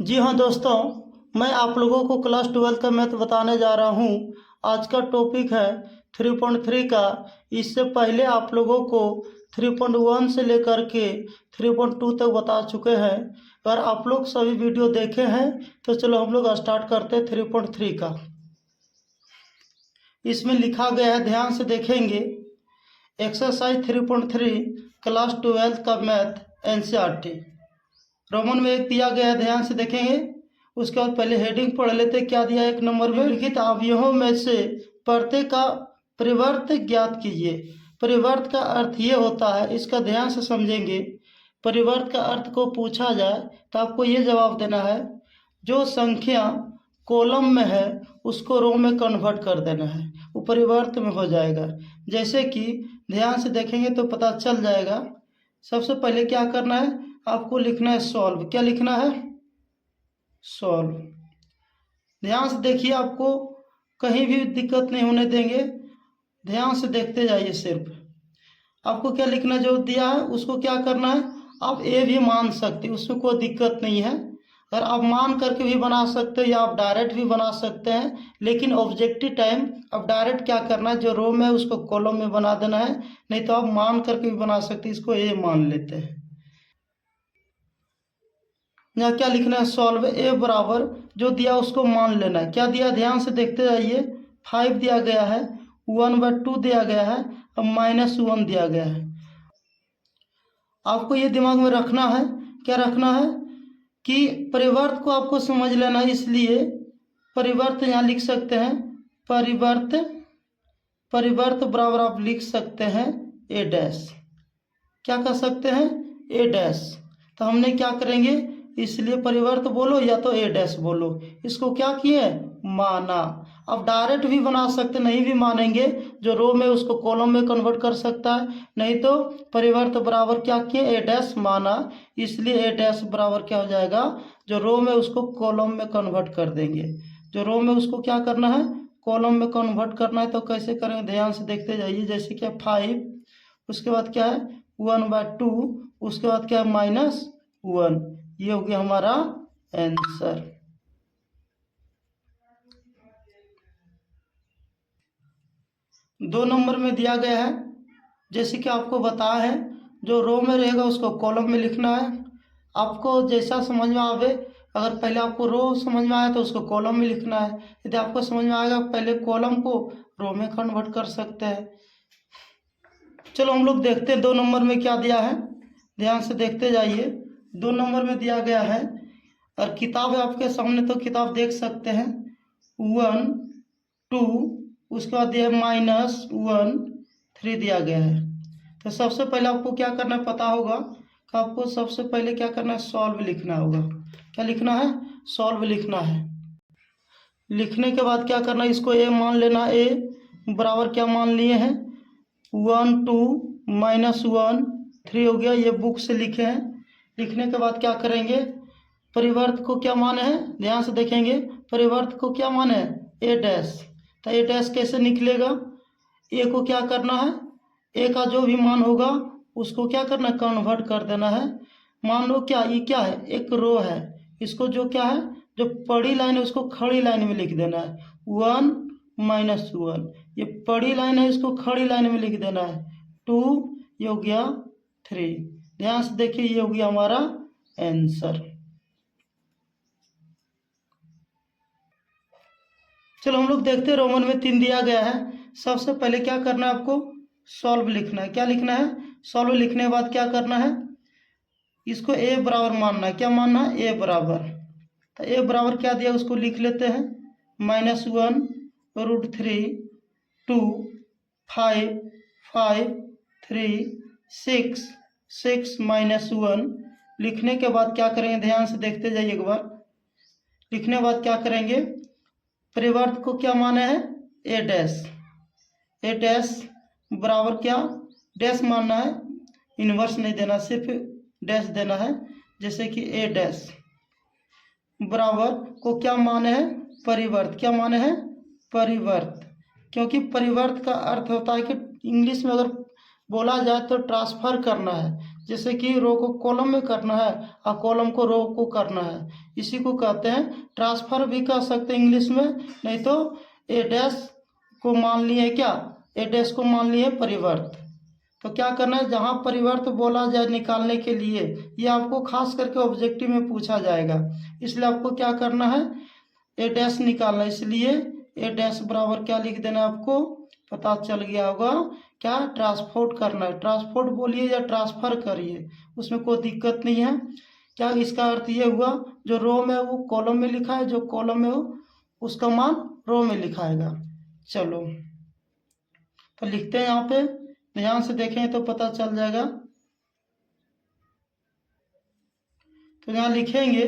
जी हाँ दोस्तों, मैं आप लोगों को क्लास 12 का मैथ बताने जा रहा हूँ। आज का टॉपिक है 3.3 का। इससे पहले आप लोगों को 3.1 से लेकर के 3.2 तक बता चुके हैं। अगर आप लोग सभी वीडियो देखे हैं तो चलो हम लोग स्टार्ट करते हैं 3.3 का। इसमें लिखा गया है, ध्यान से देखेंगे। एक्सरसाइज 3.3 क्लास 12 का मैथ NCERT रोमन में एक दिया गया है, ध्यान से देखेंगे। उसके बाद पहले हेडिंग पढ़ लेते, क्या दिया है। 1 नंबर में लिखित अवयवों में से प्रत्येक का परिवर्त ज्ञात कीजिए। परिवर्त का अर्थ ये होता है, इसका ध्यान से समझेंगे। परिवर्त का अर्थ को पूछा जाए तो आपको ये जवाब देना है, जो संख्या कॉलम में है उसको रो में कन्वर्ट कर देना है, वो परिवर्त में हो जाएगा। जैसे कि ध्यान से देखेंगे तो पता चल जाएगा। सबसे पहले क्या करना है, आपको लिखना है सॉल्व। क्या लिखना है? सॉल्व। ध्यान से देखिए, आपको कहीं भी दिक्कत नहीं होने देंगे, ध्यान से देखते जाइए। सिर्फ आपको क्या लिखना, जो दिया है उसको क्या करना है, आप ए भी मान सकते हैं, उसमें कोई दिक्कत नहीं है। अगर आप मान करके भी बना सकते हैं या आप डायरेक्ट भी बना सकते हैं, लेकिन ऑब्जेक्टिव टाइम अब डायरेक्ट क्या करना है, जो रो में उसको कॉलम में बना देना है। नहीं तो आप मान करके भी बना सकते हैं, इसको ए मान लेते हैं। यहाँ क्या लिखना है, सॉल्व। ए बराबर जो दिया उसको मान लेना है। क्या दिया, ध्यान से देखते जाइए। 5 दिया गया है, 1/2 दिया गया है, अब -1 दिया गया है। आपको ये दिमाग में रखना है, क्या रखना है कि परिवर्त को आपको समझ लेना है। इसलिए परिवर्त यहाँ लिख सकते हैं, परिवर्त। परिवर्त बराबर आप लिख सकते हैं ए डैश। क्या कर सकते हैं, ए डैश। तो हमने क्या करेंगे, इसलिए परिवर्त बोलो या तो ए डैश बोलो। इसको क्या किए, माना। अब डायरेक्ट भी बना सकते, नहीं भी मानेंगे, जो रो में उसको कॉलम में कन्वर्ट कर सकता है। नहीं तो परिवर्त बराबर क्या किए, ए डैश माना। इसलिए ए डैश बराबर क्या हो जाएगा, जो रो में उसको कॉलम में कन्वर्ट कर देंगे। जो रो में उसको क्या करना है, कॉलम में कन्वर्ट करना है। तो कैसे करेंगे, ध्यान से देखते जाइए। जैसे क्या 5, उसके बाद क्या है 1/2, उसके बाद क्या है -1। ये हो गया हमारा आंसर। दो नंबर में दिया गया है, जैसे कि आपको बताया है, जो रो में रहेगा उसको कॉलम में लिखना है। आपको जैसा समझ में आवे, अगर पहले आपको रो समझ में आया तो उसको कॉलम में लिखना है। यदि आपको समझ में आएगा पहले कॉलम को रो में कन्वर्ट कर सकते हैं। चलो हम लोग देखते हैं 2 नंबर में क्या दिया है, ध्यान से देखते जाइए। 2 नंबर में दिया गया है, और किताब है आपके सामने तो किताब देख सकते हैं। 1, 2, उसके बाद दिया -1, 3 दिया गया है। तो सबसे पहले आपको क्या करना है, पता होगा कि आपको सबसे पहले क्या करना है, सॉल्व लिखना होगा। क्या लिखना है, सॉल्व लिखना है। लिखने के बाद क्या करना है, इसको ए मान लेना। ए बराबर क्या मान लिए हैं, 1, 2, -1, 3 हो गया। ये बुक से लिखे हैं। लिखने के बाद क्या करेंगे, परिवर्त को क्या माने हैं, ध्यान से देखेंगे। परिवर्त को क्या माने हैं, ए डैश। तो ए डैश कैसे निकलेगा, ए को क्या करना है, ए का जो भी मान होगा उसको क्या करना है, कन्वर्ट कर देना है। मान लो क्या, ये क्या है, एक रो है। इसको जो क्या है, जो बड़ी लाइन है उसको खड़ी लाइन में लिख देना है। 1 -1, ये बड़ी लाइन है, इसको खड़ी लाइन में लिख देना है। 2, ये हो गया 3। ध्यान से देखिए, ये हो गया हमारा आंसर। चलो हम लोग देखते हैं, रोमन में 3 दिया गया है। सबसे पहले क्या करना है, आपको सॉल्व लिखना है। क्या लिखना है, सॉल्व। लिखने के बाद क्या करना है, इसको ए बराबर मानना है। क्या मानना है, ए बराबर। तो ए बराबर क्या दिया उसको लिख लेते हैं, -1√3, 2, 5, 5, 3, 6, 6 -1। लिखने के बाद क्या करेंगे, ध्यान से देखते जाइए एक बार। लिखने के बाद क्या करेंगे, परिवर्त को क्या माने हैं, ए डैश। ए डैश बराबर क्या, डैश मानना है, इन्वर्स नहीं देना, सिर्फ डैश देना है। जैसे कि ए डैश बराबर को क्या माने हैं, परिवर्त। क्या माने हैं, परिवर्त। क्योंकि परिवर्त का अर्थ होता है कि इंग्लिश में अगर बोला जाए तो ट्रांसफर करना है। जैसे कि रो को कॉलम में करना है और कॉलम को रो को करना है, इसी को कहते हैं ट्रांसफर भी कह सकते हैं इंग्लिश में। नहीं तो ए डैश को मान लिए क्या, ए डैश को मान लिए परिवर्त। तो क्या करना है, जहाँ परिवर्त बोला जाए निकालने के लिए, ये आपको खास करके ऑब्जेक्टिव में पूछा जाएगा, इसलिए आपको क्या करना है, ए डैश निकालना। इसलिए ए डैश बराबर क्या लिख देना, आपको पता चल गया होगा क्या, ट्रांसपोर्ट करना है। ट्रांसपोर्ट बोलिए या ट्रांसफर करिए, उसमें कोई दिक्कत नहीं है। क्या इसका अर्थ ये हुआ, जो रो में वो कॉलम में लिखा है, जो कॉलम में हो उसका मान रो में लिखाएगा। चलो तो लिखते हैं, यहाँ पे ध्यान से देखें तो पता चल जाएगा। तो यहाँ लिखेंगे,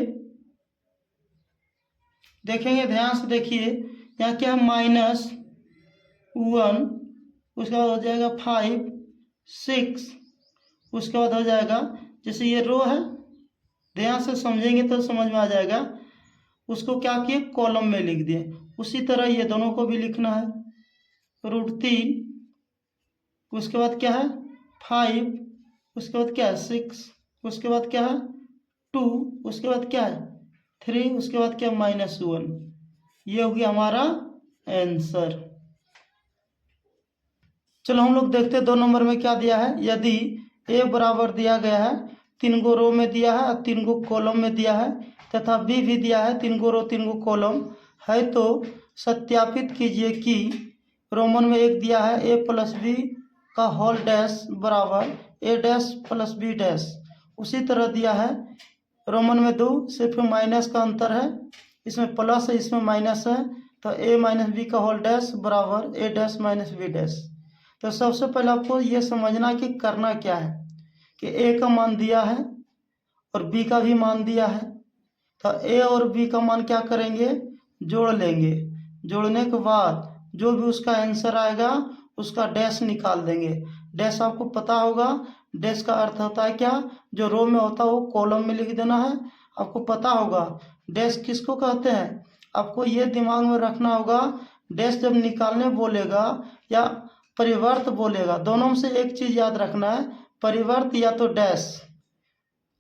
देखेंगे ध्यान से देखिए, यहाँ क्या है, -1, उसके बाद हो जाएगा 5 6, उसके बाद हो जाएगा, जैसे ये रो है, ध्यान से समझेंगे तो समझ में आ जाएगा, उसको क्या किए, कॉलम में लिख दिए। उसी तरह ये दोनों को भी लिखना है, √3, उसके बाद क्या है 5, उसके बाद क्या है 6, उसके बाद क्या है 2, उसके बाद क्या है 3, उसके बाद क्या -1। ये हो गया हमारा आंसर। चलो हम लोग देखते हैं 2 नंबर में क्या दिया है। यदि ए बराबर दिया गया है, 3 गो रो में दिया है और 3 गो कॉलम में दिया है, तथा बी भी दिया है, 3 गो रो 3 गो कॉलम है, तो सत्यापित कीजिए कि रोमन में 1 दिया है, ए प्लस बी का होल डैश बराबर ए डैश प्लस बी डैश। उसी तरह दिया है रोमन में 2, सिर्फ माइनस का अंतर है, इसमें प्लस है इसमें माइनस है, तो ए माइनस बी का होल डैश बराबर ए डैश माइनस बी डैश। तो सबसे पहले आपको ये समझना कि करना क्या है, कि ए का मान दिया है और बी का भी मान दिया है, तो ए और बी का मान क्या करेंगे, जोड़ लेंगे। जोड़ने के बाद जो भी उसका आंसर आएगा उसका डैश निकाल देंगे। डैश आपको पता होगा, डैश का अर्थ होता है क्या, जो रो में होता है वो कॉलम में लिख देना है, आपको पता होगा। डैश किसको कहते हैं, आपको ये दिमाग में रखना होगा, डैश जब निकालने बोलेगा या परिवर्त बोलेगा, दोनों में से एक चीज याद रखना है, परिवर्त या तो डैश,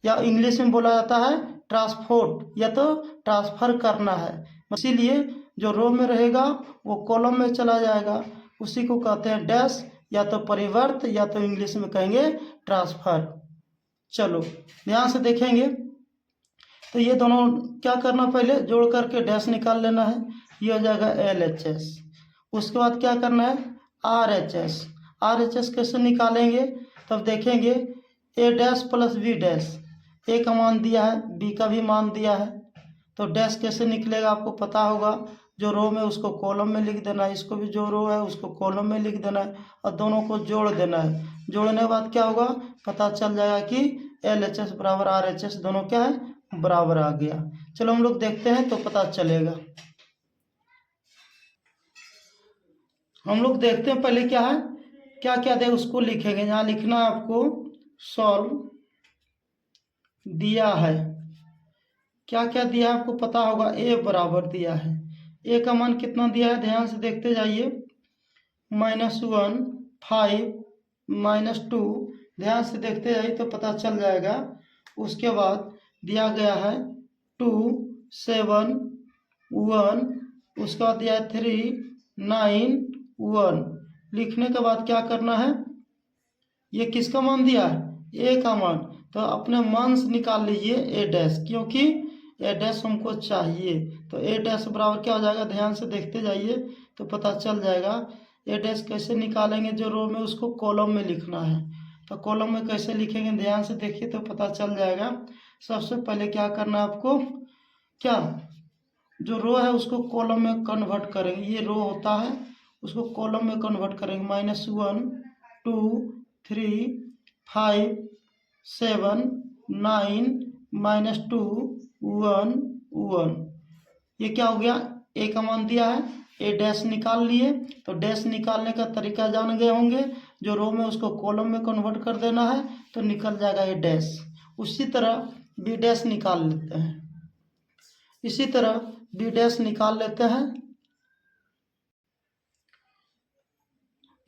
या इंग्लिश में बोला जाता है ट्रांसपोर्ट, या तो ट्रांसफर करना है। इसीलिए जो रो में रहेगा वो कॉलम में चला जाएगा, उसी को कहते हैं डैश, या तो परिवर्त या तो इंग्लिश में कहेंगे ट्रांसफर। चलो ध्यान से देखेंगे, तो ये दोनों क्या करना, पहले जोड़ करके डैश निकाल लेना है, ये हो जाएगा LHS। उसके बाद क्या करना है, RHS। RHS कैसे निकालेंगे, तब देखेंगे ए डैश प्लस बी डैश, ए का मान दिया है, बी का भी मान दिया है, तो डैश कैसे निकलेगा आपको पता होगा, जो रो में उसको कॉलम में लिख देना है, इसको भी जो रो है उसको कॉलम में लिख देना है और दोनों को जोड़ देना है। जोड़ने के बाद क्या होगा, पता चल जाएगा कि LHS बराबर RHS दोनों क्या है, बराबर आ गया। चलो हम लोग देखते हैं तो पता चलेगा। हम लोग देखते हैं पहले क्या है, क्या क्या दे उसको लिखेंगे। यहाँ लिखना है आपको, सॉल्व दिया है, क्या क्या दिया है आपको पता होगा, ए बराबर दिया है, ए का मान कितना दिया है ध्यान से देखते जाइए, -1 5 -2, ध्यान से देखते जाइए तो पता चल जाएगा। उसके बाद दिया गया है 2 7 1, उसका बाद दिया है 3 9 1। लिखने के बाद क्या करना है, ये किसका मान दिया है, ए का मान, तो अपने मान से निकाल लीजिए ए डैश, क्योंकि ए डैश हमको चाहिए। तो ए डैश बराबर क्या हो जाएगा, ध्यान से देखते जाइए तो पता चल जाएगा। ए डैश कैसे निकालेंगे, जो रो में उसको कॉलम में लिखना है, तो कॉलम में कैसे लिखेंगे ध्यान से देखिए तो पता चल जाएगा। सबसे पहले क्या करना है आपको, क्या जो रो है उसको कॉलम में कन्वर्ट करेंगे, ये रो होता है उसको कॉलम में कन्वर्ट करेंगे, -1 2 3 5 7 9 -2 1 1। ये क्या हो गया, ए का मान दिया है, ए डैश निकाल लिए, तो डैश निकालने का तरीका जान गए होंगे, जो रो में उसको कॉलम में कन्वर्ट कर देना है तो निकल जाएगा ए डैश। उसी तरह बी डैश निकाल लेते हैं, इसी तरह बी डैश निकाल लेते हैं।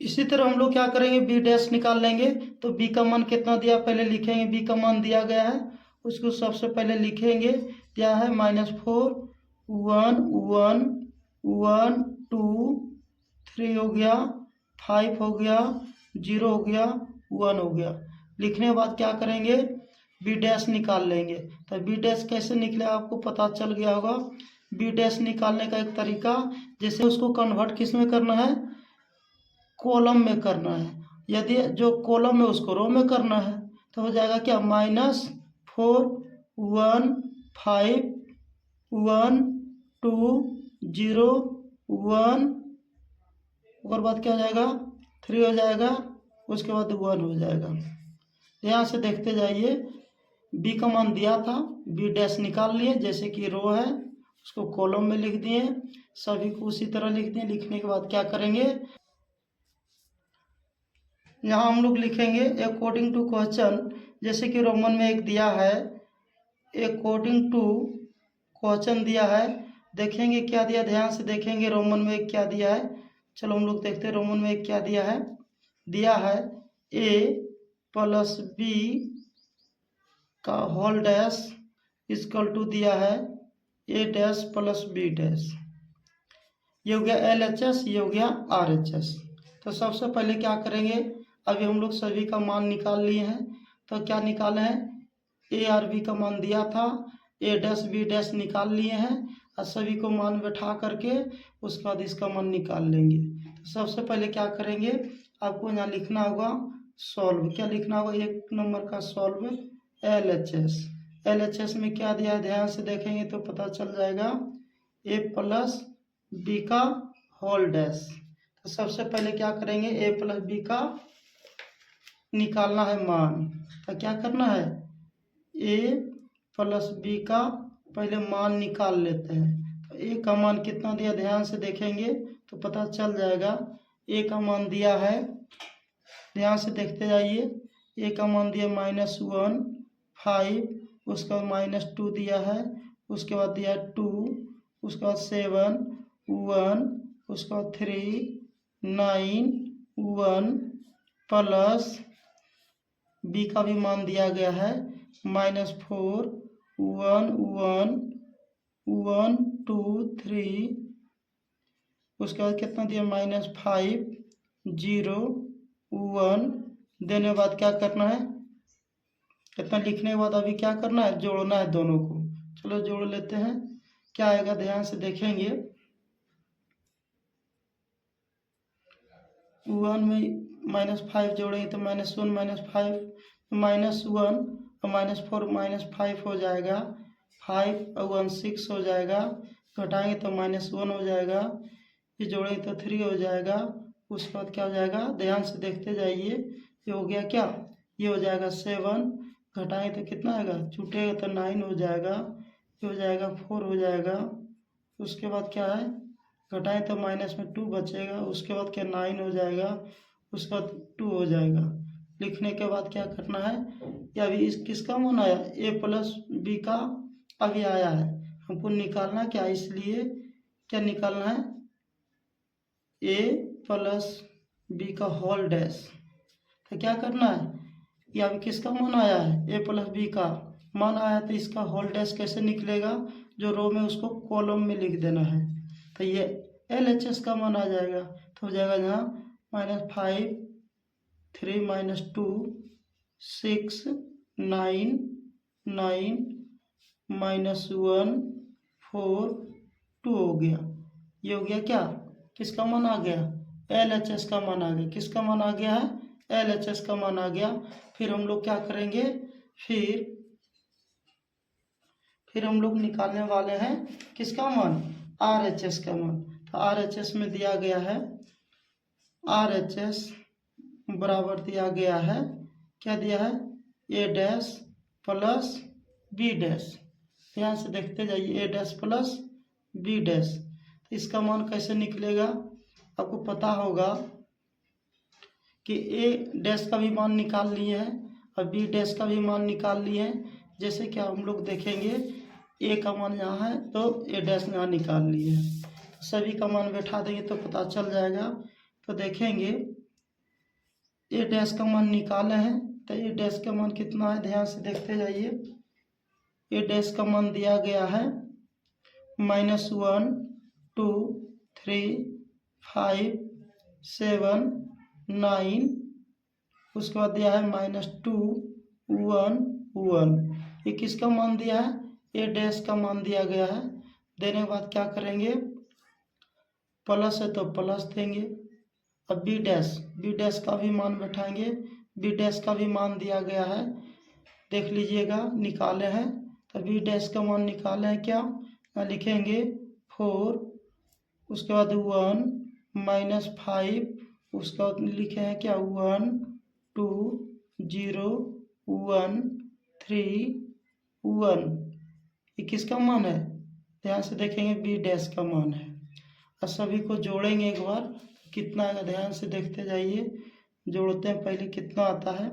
इसी तरह हम लोग क्या करेंगे, बी डैश निकाल लेंगे। तो बी का मान कितना दिया पहले लिखेंगे, बी का मान दिया गया है उसको सबसे पहले लिखेंगे। क्या है, -4 1 1 1 2 3 हो गया, 5 हो गया, 0 हो गया, 1 हो गया। लिखने के बाद क्या करेंगे, बी डैश निकाल लेंगे। तो बी डैश कैसे निकले आपको पता चल गया होगा। बी डैश निकालने का एक तरीका, जैसे उसको कन्वर्ट किस में करना है, कॉलम में करना है। यदि जो कॉलम है उसको रो में करना है तो हो जाएगा क्या, -4 1 5 1 2 0 1, और बाद क्या हो जाएगा, 3 हो जाएगा, उसके बाद 1 हो जाएगा। यहाँ से देखते जाइए, बी का मान दिया था, बी डैश निकाल लिए, जैसे कि रो है उसको कॉलम में लिख दिए, सभी को उसी तरह लिख दिए। लिखने के बाद क्या करेंगे, यहाँ हम लोग लिखेंगे अकॉर्डिंग टू क्वेश्चन, जैसे कि रोमन में एक दिया है अकॉर्डिंग टू क्वेश्चन दिया है। देखेंगे क्या दिया, ध्यान से देखेंगे रोमन में एक क्या दिया है। चलो हम लोग देखते हैं रोमन में एक क्या दिया है। दिया है a + b का होल डैश इक्वल टू दिया है a डैश + b डैश। ये हो गया LHS, ये हो गया RHS। तो सबसे पहले क्या करेंगे, अभी हम लोग सभी का मान निकाल लिए हैं। तो क्या निकाले हैं, a और b का मान दिया था, a डैश b डैश निकाल लिए हैं, और सभी को मान बैठा करके उसके बाद इसका मान निकाल लेंगे। तो सबसे पहले क्या करेंगे, आपको यहाँ लिखना होगा सॉल्व। क्या लिखना होगा, 1 नंबर का सॉल्व LHS। LHS में क्या दिया है, ध्यान से देखेंगे तो पता चल जाएगा, a + b का होल डैश। तो सबसे पहले क्या करेंगे, a + b का निकालना है मान। तो क्या करना है, a + b का पहले मान निकाल लेते हैं। तो a का मान कितना दिया, ध्यान से देखेंगे तो पता चल जाएगा। a का मान दिया है, ध्यान से देखते जाइए, a का मान दिया -1 5, उसका -2 दिया है, उसके बाद दिया 2, उसके बाद 7 1, उसके बाद 3 9 1 प्लस b का भी मान दिया गया है -4 1 1 1 2 3, उसके बाद कितना दिया -5 0 1। देने के बाद क्या करना है, कितना लिखने के बाद अभी क्या करना है, जोड़ना है दोनों को। चलो जोड़ लेते हैं, क्या आएगा ध्यान से देखेंगे। 1 में -5 जोड़ेंगे तो -1 -5 -1 और -4 -5 हो जाएगा, 5 और 1 6 हो जाएगा, घटाएंगे तो -1 हो जाएगा, ये जोड़ेंगे तो 3 हो जाएगा। उसके बाद क्या हो जाएगा, ध्यान से देखते जाइए, ये हो गया क्या, ये हो जाएगा 7, घटाएंगे तो कितना आएगा, छूटेगा तो 9 हो जाएगा, ये हो जाएगा 4 हो जाएगा। उसके बाद क्या है, घटाएं तो माइनस में 2 बचेगा, उसके बाद क्या 9 हो जाएगा, उसके बाद 2 हो जाएगा। लिखने के बाद क्या करना है, ये अभी इस किसका मान आया, a + b का अभी आया है, हमको निकालना क्या, इसलिए क्या निकालना है, a + b का होल डैश। तो क्या करना है, ये अभी किसका मान आया है, a + b का मान आया, तो इसका होल डैश कैसे निकलेगा, जो रो में उसको कॉलम में लिख देना है। तो ये LHS का मान आ जाएगा, तो हो जाएगा यहाँ -5 3 -2 6 9 9 -1 4 2 हो गया। ये हो गया क्या, किसका मान आ गया, LHS का मान आ गया। किसका मान आ गया है, LHS का मान आ गया। फिर हम लोग क्या करेंगे, फिर हम लोग निकालने वाले हैं किसका मान, RHS का मान। तो RHS में दिया गया है, RHS बराबर दिया गया है, क्या दिया है, a डैश + b डैश। यहाँ से देखते जाइए, a डैश + b डैश। तो इसका मान कैसे निकलेगा, आपको पता होगा कि a डैश का भी मान निकाल लिए हैं और b डैश का भी मान निकाल लिए हैं। जैसे कि हम लोग देखेंगे, a का मान यहाँ है तो a डैश यहाँ निकाल लिए हैं, तो सभी का मान बैठा देंगे तो पता चल जाएगा। तो देखेंगे ए डैश का मान निकाले हैं, तो ए डैश का मान कितना है ध्यान से देखते जाइए। ए डैश का मान दिया गया है -1 2 3 5 7 9, उसके बाद दिया है -2 1 1। ये किसका मान दिया है, ए डैश का मान दिया गया है। देने के बाद क्या करेंगे, प्लस है तो प्लस देंगे। अब बी डैश का भी मान बैठाएंगे, बी डैश का भी मान दिया गया है, देख लीजिएगा निकाले हैं। तो बी डैश का मान निकाले हैं, क्या यहाँ लिखेंगे 4, उसके बाद 1 -5, उसके बाद लिखे हैं क्या 1 2 0 1 3 1। ये किसका मान है ध्यान से देखेंगे, बी डैश का मान है। और सभी को जोड़ेंगे एक बार, कितना आएगा ध्यान से देखते जाइए। जोड़ते हैं पहले कितना आता है,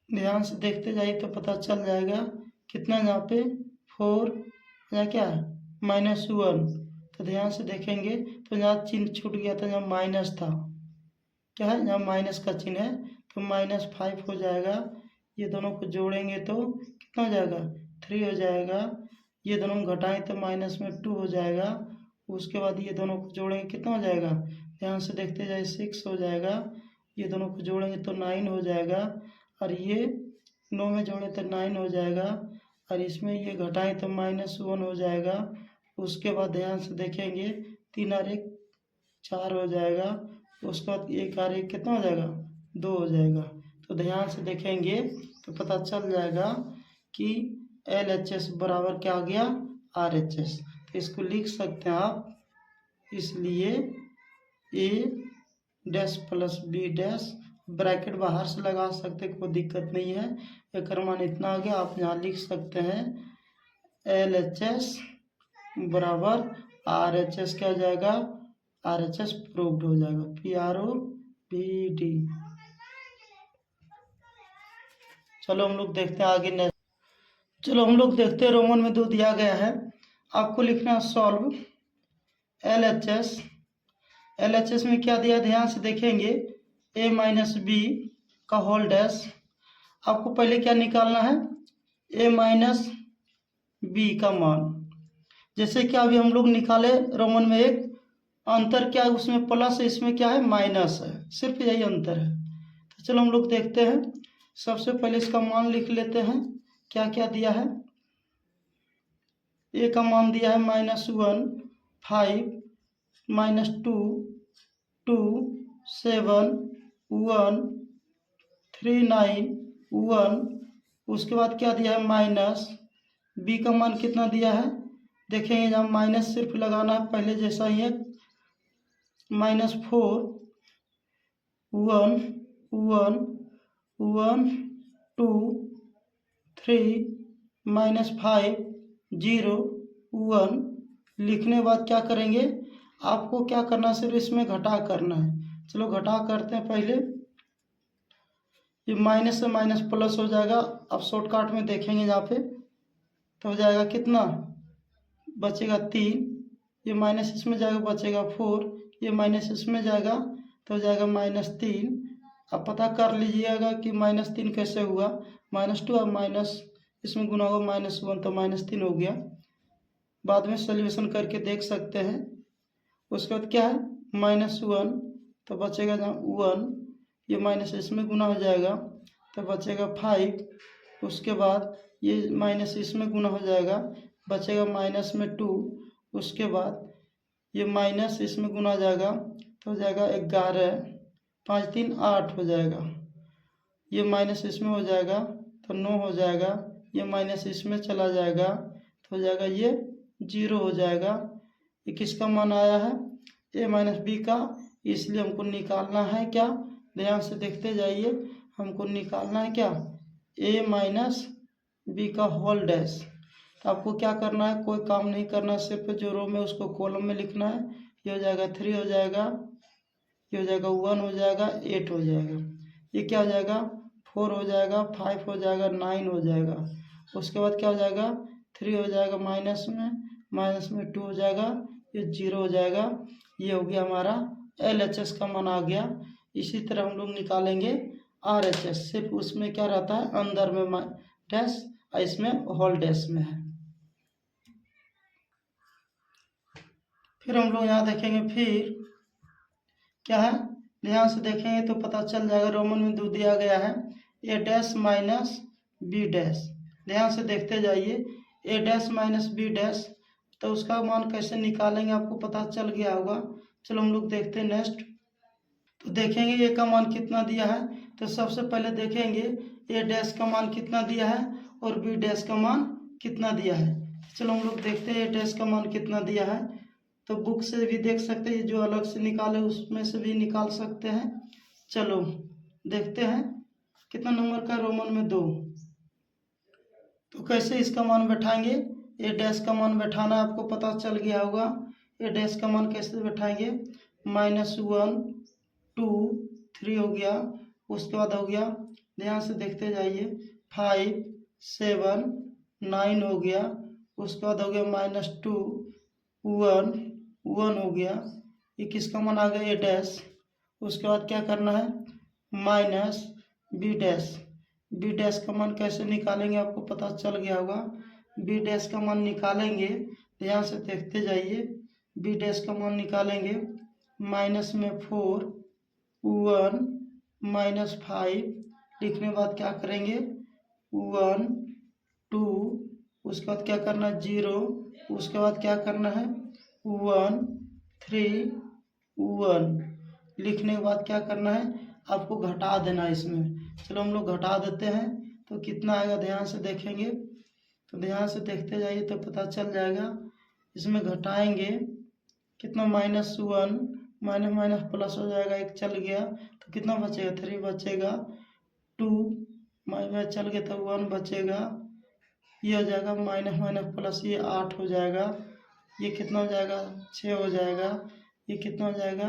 ध्यान से देखते जाइए तो पता चल जाएगा कितना। यहाँ पे 4 यहाँ क्या है -1, तो ध्यान से देखेंगे तो यहाँ चिन्ह छूट गया था, यहाँ माइनस था, क्या है यहाँ माइनस का चिन्ह है, तो -5 हो जाएगा। ये दोनों को जोड़ेंगे तो कितना हो जाएगा 3 हो जाएगा। ये दोनों में घटाएं तो माइनस में 2 हो जाएगा। उसके बाद ये दोनों को जोड़ेंगे कितना हो जाएगा, ध्यान से देखते जाए 6 हो जाएगा। ये दोनों को जोड़ेंगे तो 9 हो जाएगा, और ये 9 में जोड़े तो 9 हो जाएगा, और इसमें ये घटाएं तो -1 हो जाएगा। उसके बाद ध्यान से देखेंगे 3 और 1 4 हो जाएगा। उसके बाद 1 और 1 कितना हो जाएगा 2 हो जाएगा। तो ध्यान से देखेंगे तो पता चल जाएगा कि LHS बराबर क्या आ गया RHS। तो इसको लिख सकते हैं आप, इसलिए A dash plus B dash, bracket बाहर से लगा सकते, कोई दिक्कत नहीं है। एक मान इतना आ गया, आप यहाँ लिख सकते हैं LHS बराबर RHS क्या हो जाएगा, RHS प्रूव्ड हो जाएगा, PROVD। चलो हम लोग देखते हैं आगे। चलो हम लोग देखते हैं, रोमन में 2 दिया गया है, आपको लिखना है सॉल्व LHS में क्या दिया ध्यान से देखेंगे, A - B का होल डैश। आपको पहले क्या निकालना है, A - B का मान। जैसे कि अभी हम लोग निकाले रोमन में एक, अंतर क्या है उसमें प्लस है, इसमें क्या है माइनस है, सिर्फ यही अंतर है। तो चलो हम लोग देखते हैं। सबसे पहले इसका मान लिख लेते हैं, क्या क्या दिया है। ए का मान दिया है -1 5 -2 2 7 1 3 9 1। उसके बाद क्या दिया है माइनस, बी का मान कितना दिया है देखेंगे, जहाँ माइनस सिर्फ लगाना है पहले जैसा ही है, -4 1 1 1 2 3 -5 0 1। लिखने के बाद क्या करेंगे, आपको क्या करना है सिर्फ इसमें घटा करना है। चलो घटा करते हैं पहले, ये माइनस से माइनस प्लस हो जाएगा। अब शॉर्टकट में देखेंगे यहाँ पे तो हो जाएगा कितना, बचेगा 3, ये माइनस इसमें जाएगा बचेगा 4, ये माइनस इसमें जाएगा तो हो जाएगा -3। अब पता कर लीजिएगा कि -3 कैसे हुआ, -2 और माइनस इसमें गुना होगा -1 तो -3 हो गया। बाद में सोल्यूशन करके देख सकते हैं। उसके बाद क्या है -1 तो बचेगा जहाँ 1, ये माइनस इसमें गुना हो जाएगा तो बचेगा 5। उसके बाद ये माइनस इसमें गुना हो जाएगा, बचेगा -2। उसके बाद ये माइनस इसमें गुना हो जाएगा तो हो जाएगा 11, 5 3 8 हो जाएगा। ये माइनस इसमें हो जाएगा तो 9 हो जाएगा, ये माइनस इसमें चला जाएगा तो हो जाएगा ये 0 हो जाएगा। ये किसका मान आया है, A - B का। इसलिए हमको निकालना है क्या, ध्यान से देखते जाइए, हमको निकालना है क्या A - B का होल डैश। तो आपको क्या करना है, कोई काम नहीं करना, सिर्फ जो रो में उसको कॉलम में लिखना है। ये हो जाएगा 3 हो जाएगा, ये हो जाएगा 1 हो जाएगा, 8 हो जाएगा, ये क्या हो जाएगा 4 हो जाएगा, 5 हो जाएगा, 9 हो जाएगा। उसके बाद क्या हो जाएगा 3 हो जाएगा, माइनस में 2 हो जाएगा, ये 0 हो जाएगा। ये हो गया हमारा LHS का मान आ गया। इसी तरह हम लोग निकालेंगे RHS, सिर्फ उसमें क्या रहता है, अंदर में डैश और इसमें होल डैश में है। फिर हम लोग यहाँ देखेंगे, फिर क्या है, ध्यान से देखेंगे तो पता चल जाएगा। रोमन में 2 दिया गया है, A dash minus B dash. ध्यान से देखते जाइए, A dash minus B dash, तो उसका मान कैसे निकालेंगे आपको पता चल गया होगा। चलो हम लोग देखते हैं नेक्स्ट। तो देखेंगे A का मान कितना दिया है, तो सबसे पहले देखेंगे A डैश का मान कितना दिया है और B डैश का मान कितना दिया है। चलो हम लोग देखते हैं A डैश का मान कितना दिया है। तो बुक से भी देख सकते हैं, जो अलग से निकाले उसमें से भी निकाल सकते हैं। चलो देखते हैं कितना नंबर का, रोमन में 2। तो कैसे इसका मान बैठाएंगे, A डैश का मान बैठाना आपको पता चल गया होगा। A डैश का मान कैसे बैठाएंगे, -1 2 3 हो गया, उसके बाद हो गया, ध्यान से देखते जाइए, 5 7 9 हो गया, उसके बाद हो गया -2 1 1 हो गया। ये किसका मान आ गया, A डैश। उसके बाद क्या करना है, minus B dash. B dash का मान कैसे निकालेंगे आपको पता चल गया होगा। B डैश का मान निकालेंगे, ध्यान से देखते जाइए। B डैश का मान निकालेंगे, माइनस में 4 1 -5 लिखने के बाद क्या करेंगे, 1 2, उसके बाद क्या करना है 0, उसके बाद क्या करना है 1 3 1 लिखने के बाद क्या करना है, आपको घटा देना है इसमें। चलो हम लोग घटा देते हैं, तो कितना आएगा ध्यान से देखेंगे। तो ध्यान से देखते जाइए तो पता चल जाएगा। इसमें घटाएंगे कितना, -1 माइनस माइनस प्लस हो जाएगा, 1 चल गया तो कितना बचेगा, 3 बचेगा, 2 माइनस चल गया तो 1 बचेगा, ये हो जाएगा माइनस माइनस प्लस, ये 8 हो जाएगा, ये कितना हो जाएगा 6 हो जाएगा, ये कितना हो जाएगा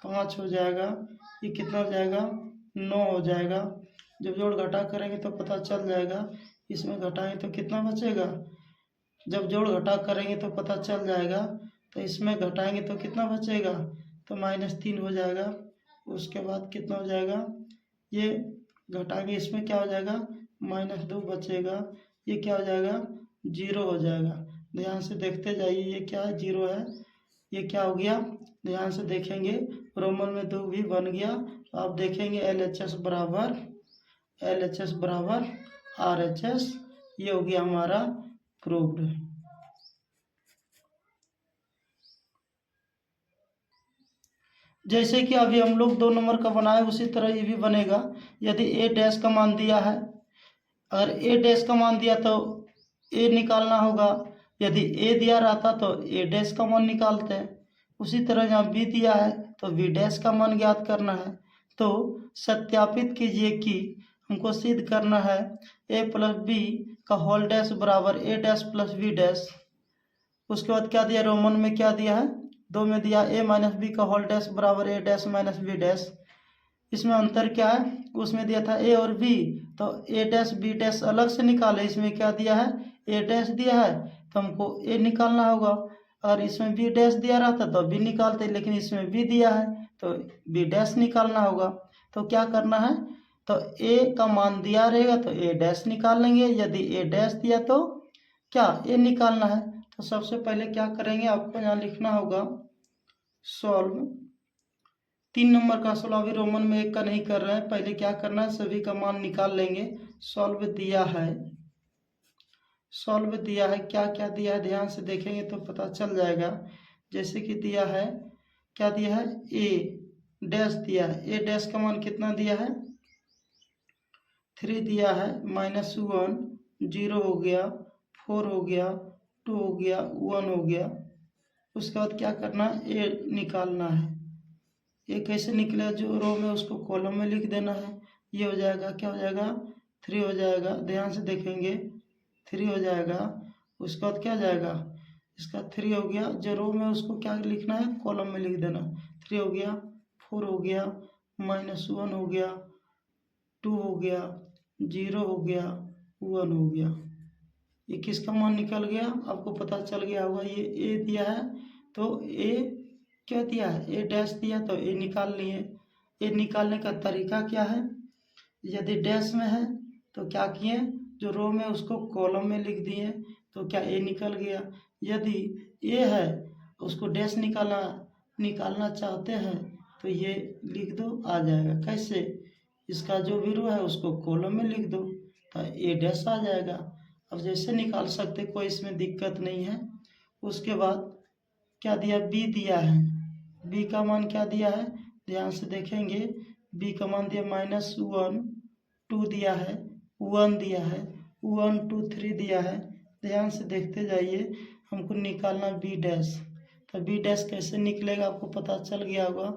5 हो जाएगा, ये कितना हो जाएगा 9 हो जाएगा। जब जोड़ घटा करेंगे तो पता चल जाएगा। इसमें घटाएंगे तो कितना बचेगा, जब जोड़ घटा करेंगे तो पता चल जाएगा। तो इसमें घटाएंगे तो कितना बचेगा, तो -3 हो जाएगा। उसके बाद कितना हो जाएगा, ये घटाएंगे, इसमें क्या हो जाएगा -2 बचेगा, ये क्या हो जाएगा 0 हो जाएगा। ध्यान से देखते जाइए, ये क्या है 0 है, ये क्या हो गया, ध्यान से देखेंगे, रोमन में 2 भी बन गया। तो आप देखेंगे LHS बराबर RHS, ये हो गया हमारा प्रूव्ड। जैसे कि अभी हम लोग 2 नंबर का बनाए, उसी तरह ये भी बनेगा। यदि A डैश का मान दिया है, अगर A डैश का मान दिया तो A निकालना होगा। यदि A दिया रहता तो A डैश का मान निकालते हैं। उसी तरह यहाँ B दिया है तो B डैश का मान ज्ञात करना है। तो सत्यापित कीजिए कि हमको सिद्ध करना है A प्लस B का होल डैश बराबर A dash plus B dash. उसके बाद क्या दिया, रोमन में क्या दिया है, 2 में दिया A माइनस B का होल डैश बराबर A dash minus B dash. इसमें अंतर क्या है, उसमें दिया था A और B, तो A डैश B डैश अलग से निकाले। इसमें क्या दिया है, A डैश दिया है तो हमको A निकालना होगा। और इसमें B डैश दिया रहता तो B निकालते, लेकिन इसमें B दिया है तो B डैश निकालना होगा। तो क्या करना है, तो A का मान दिया रहेगा तो A डैश निकाल लेंगे, यदि A डैश दिया तो क्या A निकालना है। तो सबसे पहले क्या करेंगे, आपको यहाँ लिखना होगा सॉल्व। 3 नंबर का सॉल्व, अभी रोमन में 1 का नहीं कर रहे हैं, पहले क्या करना है सभी का मान निकाल लेंगे। सॉल्व दिया है, सॉल्व दिया है, क्या क्या दिया है ध्यान से देखेंगे तो पता चल जाएगा। जैसे कि दिया है, क्या दिया है, A डैश दिया है, A डैश का मान कितना दिया है 3 दिया है, -1 0 हो गया, 4 हो गया, 2 हो गया, 1 हो गया। उसके बाद क्या करना है, A निकालना है। ये कैसे निकले, जो रो में उसको कॉलम में लिख देना है। ये हो जाएगा, क्या हो जाएगा 3 हो जाएगा, ध्यान से देखेंगे 3 हो जाएगा। उसके बाद क्या जाएगा, इसका 3 हो गया, जो रो में उसको क्या लिखना है, कॉलम में लिख देना। 3 हो गया, 4 हो गया, -1 हो गया, 2 हो गया, 0 हो गया, 1 हो गया। ये किसका मान निकल गया, आपको पता चल गया होगा। ये A दिया है तो ए क्या दिया है, ए डैश दिया तो ए निकाल लिए। ए निकालने का तरीका क्या है, यदि डैश में है तो क्या किए, जो रो में उसको कॉलम में लिख दिए तो क्या ए निकल गया। यदि ए है उसको डैश निकालना चाहते हैं तो ये लिख दो, आ जाएगा। कैसे, इसका जो भी रो है उसको कॉलम में लिख दो तो ए डैश आ जाएगा। अब जैसे निकाल सकते, कोई इसमें दिक्कत नहीं है। उसके बाद क्या दिया, बी दिया है। बी का मान क्या दिया है, ध्यान से देखेंगे। बी का मान दिया -1 2 दिया है, 1 दिया है, 1 2 3 दिया है। ध्यान से देखते जाइए। हमको निकालना बी डैश, तो बी डैश कैसे निकलेगा आपको पता चल गया होगा।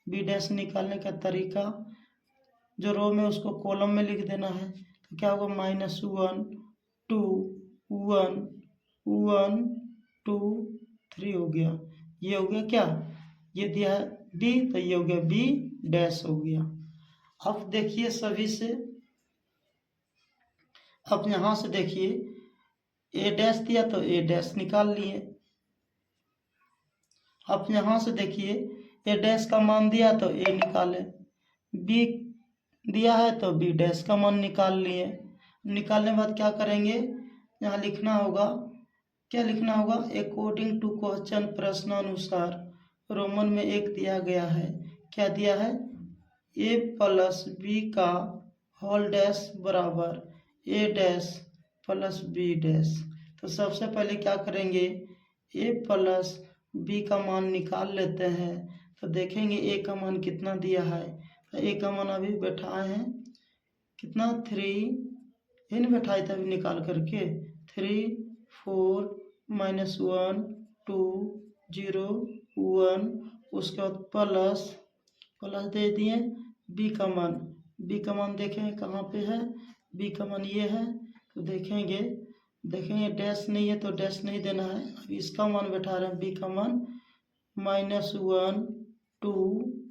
बी डैश निकालने का तरीका, जो रो में उसको कॉलम में लिख देना है। तो क्या होगा, -1 2 1 1 2 3 हो गया। ये हो गया क्या, ये दिया है बी तो ये हो गया बी डैश हो गया। अब देखिए सभी से, अब यहाँ से देखिए ए डैश दिया तो ए डैश निकाल लिए। अब यहाँ से देखिए ए डैश का मान दिया तो ए निकाले, बी दिया है तो बी डैश का मान निकाल लिए। निकालने के बाद क्या करेंगे, यहाँ लिखना होगा, क्या लिखना होगा, अकॉर्डिंग टू क्वेश्चन, प्रश्नानुसार। रोमन में 1 दिया गया है, क्या दिया है, ए प्लस बी का होल डैश बराबर ए डैश प्लस बी डैश। तो सबसे पहले क्या करेंगे, ए प्लस बी का मान निकाल लेते हैं। तो देखेंगे ए का मान कितना दिया है, तो ए का मान अभी बैठाए हैं कितना, 3, इन बैठाए थे अभी निकाल करके, 3 4 -1 2 0 1। उसके बाद प्लस दे दिए बी का मान। बी का मान देखें कहाँ पे है, बी का मान ये है। तो देखेंगे डैश नहीं है तो डैश नहीं देना है। अब इसका मान बैठा रहे हैं, बी का मान -1 2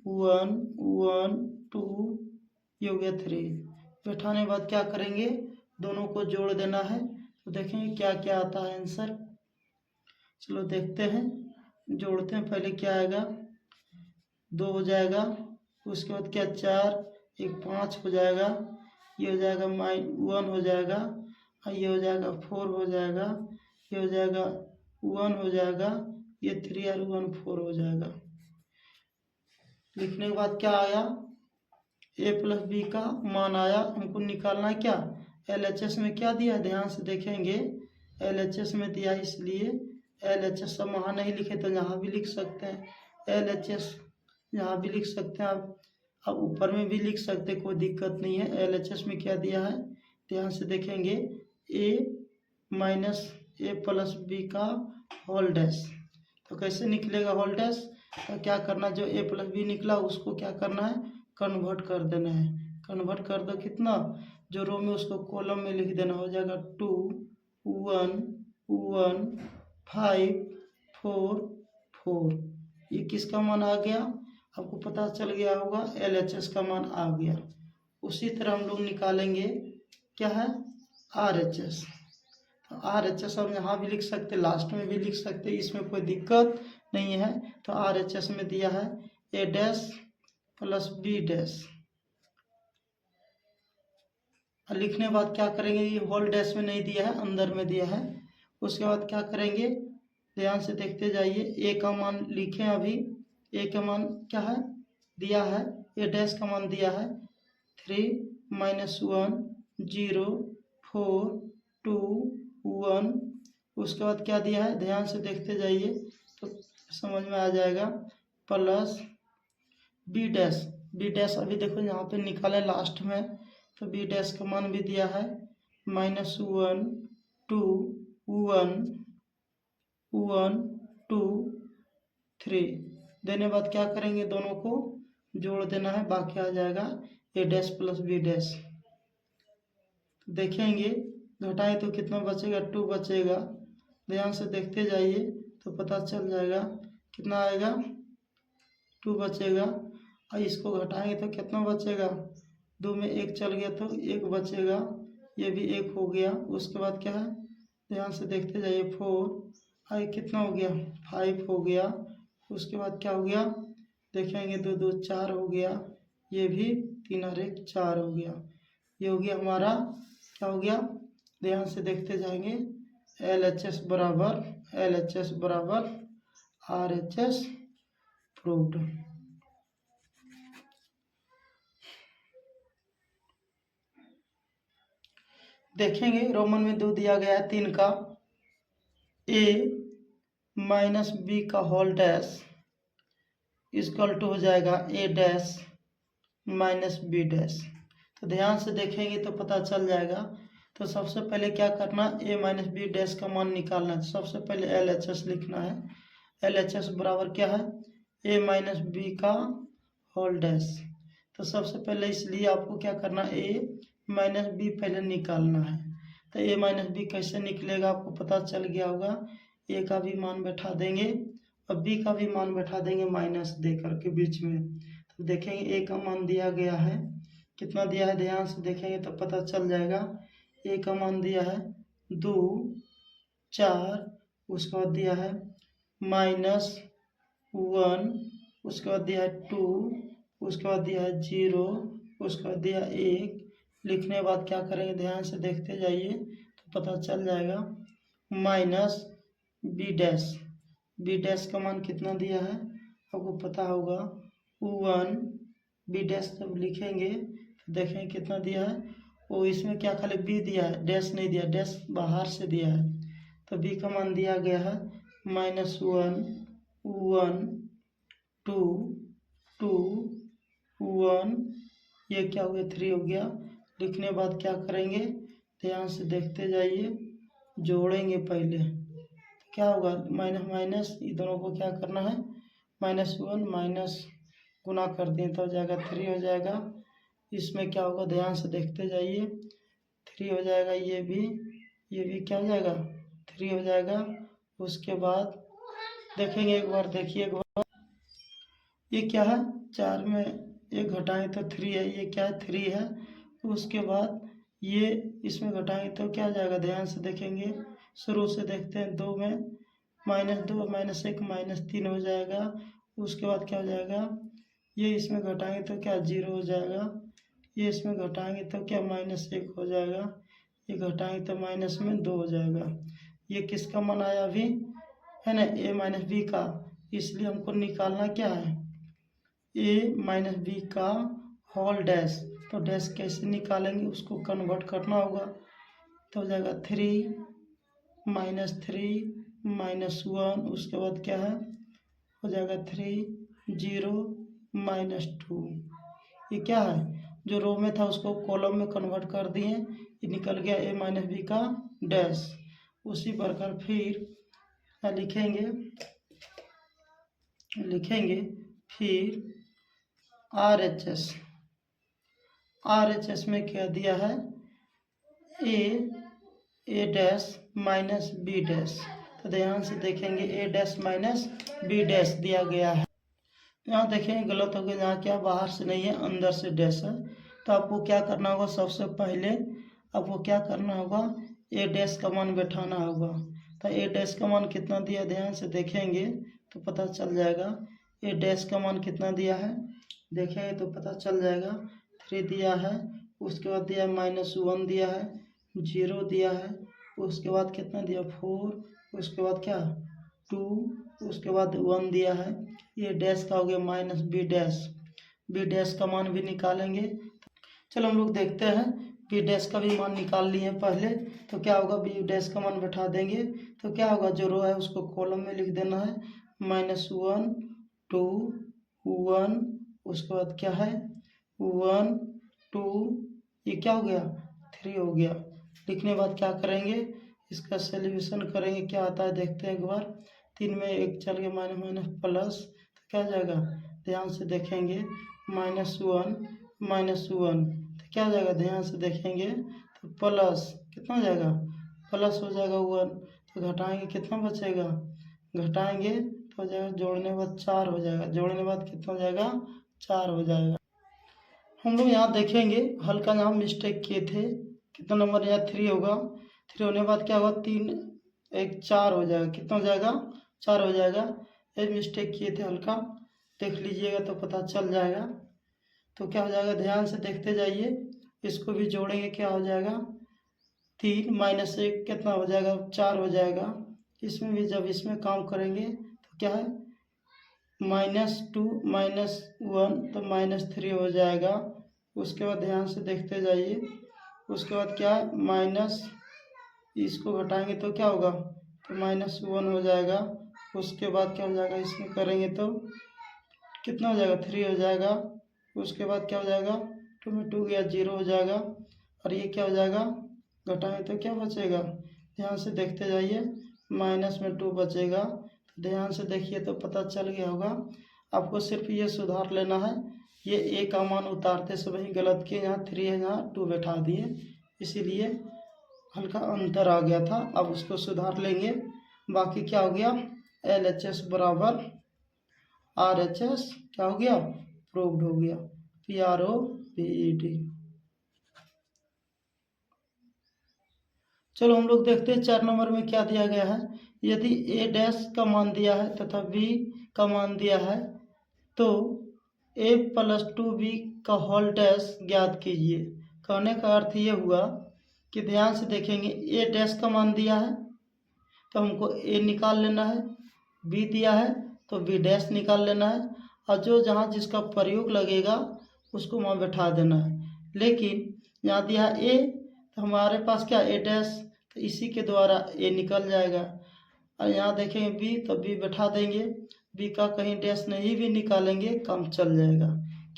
1 1 2, ये हो गया 3। बैठाने के बाद क्या करेंगे, दोनों को जोड़ देना है। तो देखेंगे क्या क्या आता है आंसर। चलो देखते हैं, जोड़ते हैं। पहले क्या आएगा, 2 हो जाएगा। उसके बाद क्या, 4 1 5 हो जाएगा। ये हो जाएगा -1 हो जाएगा, और ये हो जाएगा 4 हो जाएगा, ये हो जाएगा 1 हो जाएगा, ये 3 और 1 4 हो जाएगा। लिखने के बाद क्या आया, ए प्लस बी का मान आया। हमको निकालना है क्या, LHS में क्या दिया है, ध्यान से देखेंगे। LHS में दिया है, इसलिए LHS सब वहाँ नहीं लिखे तो यहाँ भी लिख सकते हैं। LHS यहाँ भी लिख सकते हैं आप, अब ऊपर में भी लिख सकते, कोई दिक्कत नहीं है। LHS में क्या दिया है, ध्यान से देखेंगे, ए प्लस बी का होल डैश। तो कैसे निकलेगा होल डैश, तो क्या करना, जो ए प्लस बी निकला उसको क्या करना है, कन्वर्ट कर देना है। कन्वर्ट कर दो कितना, जो रो में उसको कॉलम में लिख देना, हो जाएगा 2 1 1 5 4 4। ये किसका मान आ गया, आपको पता चल गया होगा, LHS का मान आ गया। उसी तरह हम लोग निकालेंगे क्या है, RHS। तो RHS हम यहाँ भी लिख सकते, लास्ट में भी लिख सकते, इसमें कोई दिक्कत नहीं है। तो RHS में दिया है ए डैश प्लस बी डैश। लिखने के बाद क्या करेंगे, ये होल डैश में नहीं दिया है, अंदर में दिया है। उसके बाद क्या करेंगे, ध्यान से देखते जाइए। ए का मान लिखें, अभी ए का मान क्या है, दिया है, ए डैश का मान दिया है 3 -1 0 4 2 1। उसके बाद क्या दिया है, ध्यान से देखते जाइए तो समझ में आ जाएगा, plus B dash. B dash अभी देखो यहाँ पे निकाले लास्ट में, तो बी डैश का मान भी दिया है -1 2 1 1 2 3। देने बाद क्या करेंगे, दोनों को जोड़ देना है, बाकी आ जाएगा ए डैश प्लस बी डैश। देखेंगे घटाएं तो कितना बचेगा, 2 बचेगा। ध्यान से देखते जाइए तो पता चल जाएगा कितना आएगा, 2 बचेगा। और इसको घटाएंगे तो कितना बचेगा, 2 में 1 चल गया तो 1 बचेगा, ये भी 1 हो गया। उसके बाद क्या है, ध्यान से देखते जाइए, 4 आई कितना हो गया 5 हो गया। उसके बाद क्या हो गया देखेंगे 2 2 4 हो गया, ये भी 3 और 1 4 हो गया। ये हो गया हमारा क्या हो गया, ध्यान से देखते जाएंगे। LHS बराबर RHS प्रूव्ड। देखेंगे रोमन में 2 दिया गया है 3 का, a माइनस बी का होल डैश इक्वल टू हो जाएगा a dash minus B dash. तो ध्यान से देखेंगे तो पता चल जाएगा। तो सबसे पहले क्या करना, a माइनस बी डैश का मान निकालना है। सबसे पहले LHS लिखना है। LHS बराबर क्या है, a माइनस बी का होल डैश। तो सबसे पहले इसलिए आपको क्या करना, a माइनस बी पहले निकालना है। तो a माइनस बी कैसे निकलेगा आपको पता चल गया होगा। a का भी मान बैठा देंगे और b का भी मान बैठा देंगे माइनस दे करके बीच में। तो देखेंगे a का मान दिया गया है, कितना दिया है ध्यान से देखेंगे तो पता चल जाएगा। a का मान दिया है 2 4, उसके बाद दिया है -1, उसके बाद दिया है 2, उसके बाद दिया है 0, उसके बाद दिया 1। लिखने के बाद क्या करेंगे ध्यान से देखते जाइए तो पता चल जाएगा। माइनस बी डैश का मान कितना दिया है आपको पता होगा 1। बी डैश जब लिखेंगे तो देखेंगे कितना दिया है, वो इसमें क्या खाली बी दिया है, डैश नहीं दिया, डैश बाहर से दिया है। तो बी का मान दिया गया है -1 1 2 2 1, ये क्या हो गया 3 हो गया। लिखने के बाद क्या करेंगे ध्यान से देखते जाइए, जोड़ेंगे पहले क्या होगा, माइनस माइनस दोनों को क्या करना है -1 माइनस गुना कर दिए तो हो जाएगा 3 हो जाएगा। इसमें क्या होगा ध्यान से देखते जाइए, 3 हो जाएगा, ये भी क्या हो जाएगा 3 हो जाएगा। उसके बाद देखेंगे एक बार, देखिए एक बार, ये क्या है 4 में 1 घटाएं तो 3 है, ये क्या है 3 है। उसके बाद ये इसमें घटाएंगे तो क्या हो जाएगा ध्यान से देखेंगे, शुरू से देखते हैं। 2 में -2 -1 -3 हो जाएगा। उसके बाद क्या हो जाएगा, ये इसमें घटाएंगे तो क्या 0 हो जाएगा, ये इसमें घटाएंगे तो क्या -1 हो जाएगा, ये घटाएंगे तो माइनस में 2 हो जाएगा। ये किसका मान आया अभी है ना, a माइनस बी का। इसलिए हमको निकालना क्या है a माइनस बी का होल डैश। तो डैश कैसे निकालेंगे उसको कन्वर्ट करना होगा। तो हो जाएगा 3 -1, उसके बाद क्या है हो जाएगा 3 0 -2। ये क्या है जो रो में था उसको कॉलम में कन्वर्ट कर दिए, ये निकल गया a माइनस बी का डैश। उसी प्रकार फिर लिखेंगे फिर RHS में क्या दिया है a dash minus B dash. तो ध्यान से देखेंगे a dash minus B dash दिया गया है। यहाँ देखेंगे गलत हो गया, यहाँ क्या बाहर से नहीं है अंदर से डैश है। तो आपको क्या करना होगा, सबसे पहले आपको क्या करना होगा a डैश का मान बैठाना होगा। तो a डैश का मान कितना दिया ध्यान से देखेंगे तो पता चल जाएगा। a डैश का मान कितना दिया है देखेंगे तो पता चल जाएगा, 3 दिया है। उसके बाद दिया -1 दिया है, 0 दिया है, उसके बाद कितना दिया 4, उसके बाद क्या 2, उसके बाद 1 दिया है। ये डैश का हो गया -बी डैश का मान भी निकालेंगे। चलो हम लोग देखते हैं, बी डैश का भी मान निकाल लिए पहले। तो क्या होगा बी डैश का मान बैठा देंगे तो क्या होगा, जो रो है उसको कॉलम में लिख देना है -1 2 1, उसके बाद क्या है 1 2, ये क्या हो गया 3 हो गया। लिखने के बाद क्या करेंगे इसका सोल्यूशन करेंगे, क्या आता है देखते हैं एक बार। 3 में 1 चल गया माइनस माइनस प्लस, तो क्या जाएगा ध्यान से देखेंगे -1 तो क्या हो जाएगा ध्यान से देखेंगे तो प्लस कितना हो जाएगा प्लस हो जाएगा 1। तो घटाएंगे कितना बचेगा, घटाएंगे तो हो जाएगा, जोड़ने के बाद 4 हो जाएगा, जोड़ने के बाद कितना हो जाएगा 4 हो जाएगा। हम लोग यहाँ देखेंगे हल्का यहाँ मिस्टेक किए थे, कितना नंबर यहाँ 3 होगा। 3 होने के बाद क्या होगा 3 एक 4 हो जाएगा। कितना हो जाएगा? 4 हो जाएगा। ये मिस्टेक किए थे हल्का, देख लीजिएगा तो पता चल जाएगा। तो क्या हो जाएगा, ध्यान से देखते जाइए। इसको भी जोड़ेंगे, क्या हो जाएगा, 3 माइनस 1 कितना हो जाएगा, 4 हो जाएगा। इसमें भी जब इसमें काम करेंगे तो क्या है, -2 -1 तो -3 हो जाएगा। उसके बाद ध्यान से देखते जाइए। उसके बाद क्या है, माइनस, इसको घटाएंगे तो क्या होगा, तो -1 हो जाएगा। उसके बाद क्या हो जाएगा, इसमें करेंगे तो कितना हो जाएगा, 3 हो जाएगा। उसके बाद क्या हो जाएगा, 2 में 2 गया, 0 हो जाएगा। और ये क्या हो जाएगा, घटाएंगे तो क्या बचेगा, ध्यान से देखते जाइए, -2 बचेगा। ध्यान से देखिए तो पता चल गया होगा। आपको सिर्फ ये सुधार लेना है, ये ए का मान उतारते समय ही गलत किए, यहाँ 3 है, यहाँ 2 बैठा दिए, इसीलिए हल्का अंतर आ गया था। अब उसको सुधार लेंगे। बाकी क्या हो गया, LHS बराबर RHS क्या हो गया, प्रूव्ड हो गया, PROVED। चलो हम लोग देखते हैं 4 नंबर में क्या दिया गया है। यदि A डैश का मान दिया है तथा B का मान दिया है तो A + 2B का होल डैश ज्ञात कीजिए। कहने का अर्थ ये हुआ कि ध्यान से देखेंगे, A डैश का मान दिया है तो हमको A निकाल लेना है, B दिया है तो B डैश निकाल लेना है, और जो जहाँ जिसका प्रयोग लगेगा उसको वहाँ बैठा देना है। लेकिन यहाँ दिया है A तो हमारे पास क्या, A डैश, तो इसी के द्वारा A निकल जाएगा। और यहाँ देखेंगे B तो B बैठा देंगे, B का कहीं डैश नहीं भी निकालेंगे काम चल जाएगा,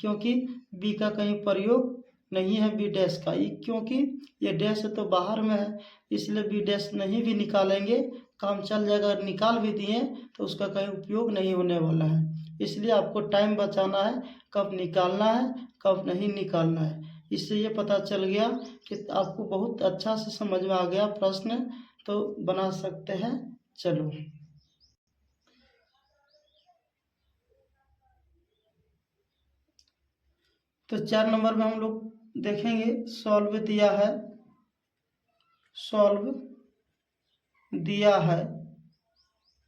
क्योंकि B का कहीं प्रयोग नहीं है B डैश का, क्योंकि ये डैश तो बाहर में है, इसलिए B डैश नहीं भी निकालेंगे काम चल जाएगा। अगर निकाल भी दिए तो उसका कहीं उपयोग नहीं होने वाला है। इसलिए आपको टाइम बचाना है, कब निकालना है कब नहीं निकालना है। इससे ये पता चल गया कि आपको बहुत अच्छा से समझ में आ गया प्रश्न, तो बना सकते हैं। चलो तो 4 नंबर में हम लोग देखेंगे, सॉल्व दिया है, सॉल्व दिया है,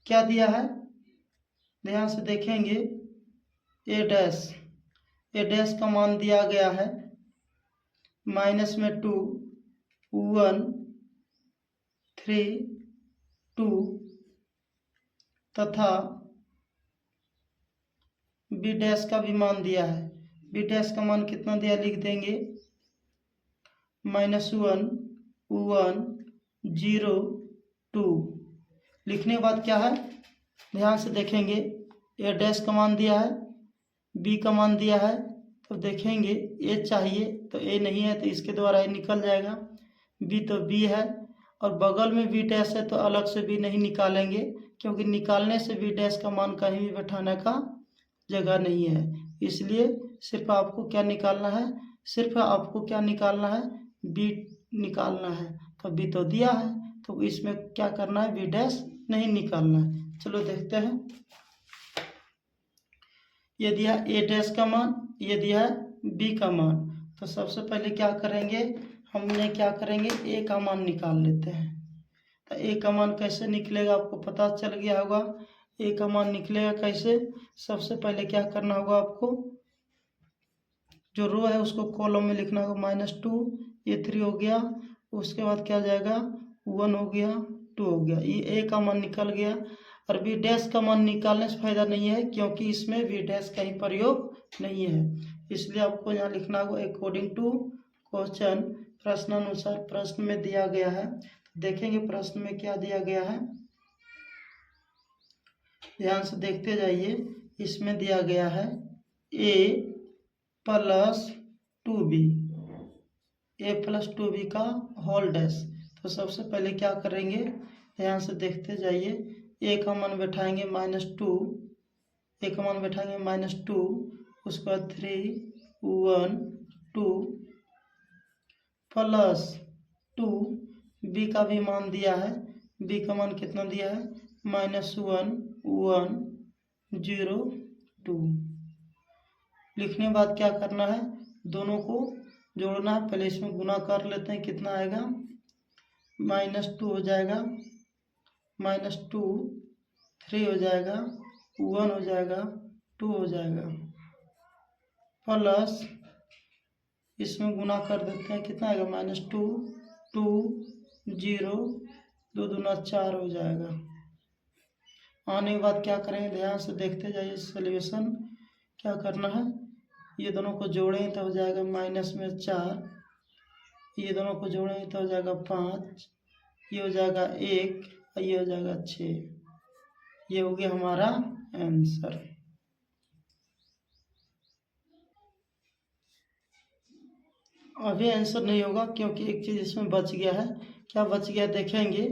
क्या दिया है, ध्यान से देखेंगे, ए डैश का मान दिया गया है -2 1 3 2 तथा B डैश का भी मान दिया है। B डैश का मान कितना दिया, लिख देंगे -1 1 0 2। लिखने के बाद क्या है, ध्यान से देखेंगे, A डैश का मान दिया है, B का मान दिया है, तो देखेंगे A चाहिए तो A नहीं है तो इसके द्वारा A निकल जाएगा, B तो B है, और बगल में B डैश है तो अलग से B नहीं निकालेंगे, क्योंकि निकालने से B डैश का मान कहीं भी बैठाने का जगह नहीं है। इसलिए सिर्फ आपको क्या निकालना है, सिर्फ आपको क्या निकालना है, B निकालना है। तो B तो दिया है तो इसमें क्या करना है, B डैश नहीं निकालना है। चलो देखते हैं, ये दिया A डैश का मान, ये दिया है B का मान। तो सबसे पहले क्या करेंगे, हमने क्या करेंगे, A का मान निकाल लेते हैं। तो A का मान कैसे निकलेगा आपको पता चल गया होगा। A का मान निकलेगा कैसे, सबसे पहले क्या करना होगा आपको, जो रो है उसको कॉलम में लिखना होगा, -2 ये 3 हो गया। उसके बाद क्या जाएगा, 1 हो गया, 2 हो गया, ये A का मान निकल गया। और B डैश का मान निकालने से फायदा नहीं है, क्योंकि इसमें B डैश का ही प्रयोग नहीं है। इसलिए आपको यहाँ लिखना होगा अकॉर्डिंग टू क्वेश्चन, प्रश्नानुसार प्रश्न में दिया गया है। देखेंगे प्रश्न में क्या दिया गया है, ध्यान से देखते जाइए। इसमें दिया गया है A + 2B, A + 2B का होल डैश। तो सबसे पहले क्या करेंगे, ध्यान से देखते जाइए, A का मान बैठाएंगे -2, A का मान बैठाएंगे -2, उसके बाद 3 1 2 + 2, B का भी मान दिया है, B का मान कितना दिया है, -1 1 0 2। लिखने के बाद क्या करना है, दोनों को जोड़ना है। पहले इसमें गुना कर लेते हैं, कितना आएगा, -2 हो जाएगा, -2 3 हो जाएगा, 1 हो जाएगा, 2 हो जाएगा, प्लस इसमें गुना कर देते हैं, कितना आएगा -2 2 0 2 दूना 4 हो जाएगा। आने के बाद क्या करेंगे, ध्यान से देखते जाइए सोल्यूशन। क्या करना है, ये दोनों को जोड़ें तो हो जाएगा -4, ये दोनों को जोड़ेंगे तो हो जाएगा 5, ये हो जाएगा 1, ये हो जाएगा 6। ये हो गया हमारा आंसर। अभी आंसर नहीं होगा क्योंकि एक चीज़ इसमें बच गया है। क्या बच गया देखेंगे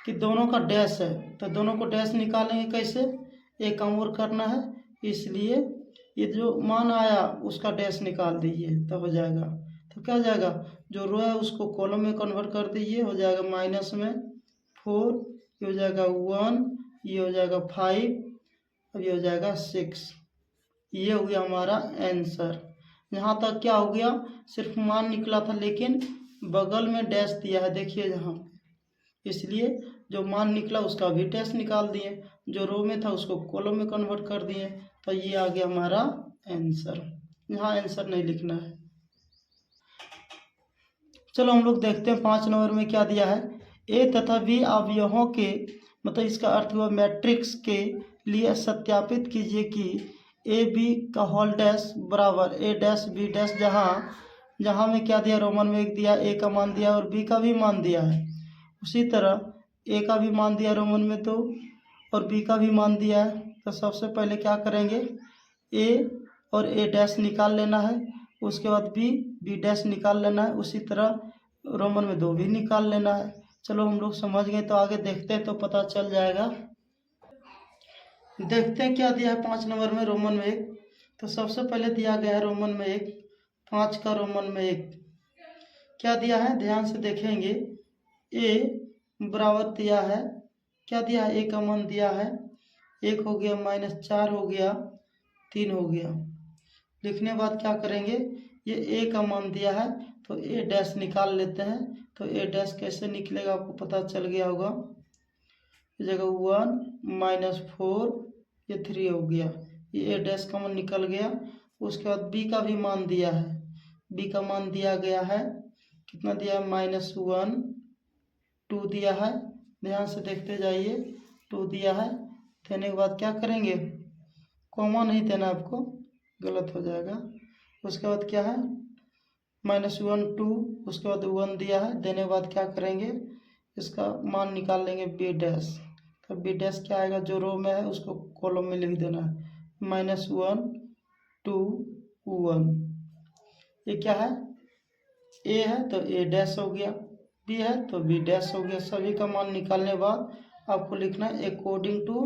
कि दोनों का डैश है, तो दोनों को डैश निकालेंगे कैसे, एक काम और करना है, इसलिए ये जो मान आया उसका डैश निकाल दीजिए तो हो जाएगा। तो क्या हो जाएगा, जो रो है उसको कॉलम में कन्वर्ट कर दीजिए, हो जाएगा -4, ये हो जाएगा 1, ये हो जाएगा 5, अब ये हो जाएगा 6। ये हो गया हमारा आंसर। यहाँ तक क्या हो गया, सिर्फ मान निकला था लेकिन बगल में डैश दिया है, देखिए यहाँ, इसलिए जो मान निकला उसका भी डैश निकाल दिए, जो रो में था उसको कॉलम में कन्वर्ट कर दिए, तो ये आ गया हमारा आंसर। यहाँ आंसर नहीं लिखना है। चलो हम लोग देखते हैं 5 नंबर में क्या दिया है। ए तथा बी अवयवों के, मतलब इसका अर्थ हुआ मैट्रिक्स के लिए सत्यापित कीजिए कि ए बी का होल डैश बराबर ए डैश बी डैश, जहाँ में क्या दिया, रोमन में 1 दिया, ए का मान दिया और बी का भी मान दिया है। उसी तरह ए का भी मान दिया रोमन में 2 और बी का भी मान दिया है। तो सबसे पहले क्या करेंगे, ए और ए डैश निकाल लेना है, उसके बाद बी डैश निकाल लेना है, उसी तरह रोमन में 2 भी निकाल लेना है। चलो हम लोग समझ गए, तो आगे देखते हैं तो पता चल जाएगा। देखते हैं क्या दिया है 5 नंबर में रोमन में 1। तो सबसे पहले दिया गया है रोमन में 1, 5 का रोमन में 1 क्या दिया है, ध्यान से देखेंगे। ए बराबर दिया है, क्या दिया है, ए का मान दिया है, 1 हो गया, -4 हो गया, 3 हो गया। लिखने के बाद क्या करेंगे, ये ए का मान दिया है तो ए डैश निकाल लेते हैं। तो ए डैश कैसे निकलेगा आपको पता चल गया होगा, जगह 1 -4, ये 3 हो गया, ये ए डैश का मान निकल गया। उसके बाद बी का भी मान दिया है, बी का मान दिया गया है, कितना दिया है, -1 2 दिया है, ध्यान से देखते जाइए, 2 दिया है। देने के बाद क्या करेंगे, कॉमा नहीं देना आपको, गलत हो जाएगा। उसके बाद क्या है, -1 2, उसके बाद 1 दिया है। देने के बाद क्या करेंगे, इसका मान निकाल लेंगे बी डैश। तो बी डैश क्या आएगा, जो रो में है उसको कॉलम में लिख देना है, -1 2 1। ये क्या है, ए है तो ए डैश हो गया, बी है तो बी डैश हो गया। सभी का मान निकालने के बाद आपको लिखना है अकॉर्डिंग टू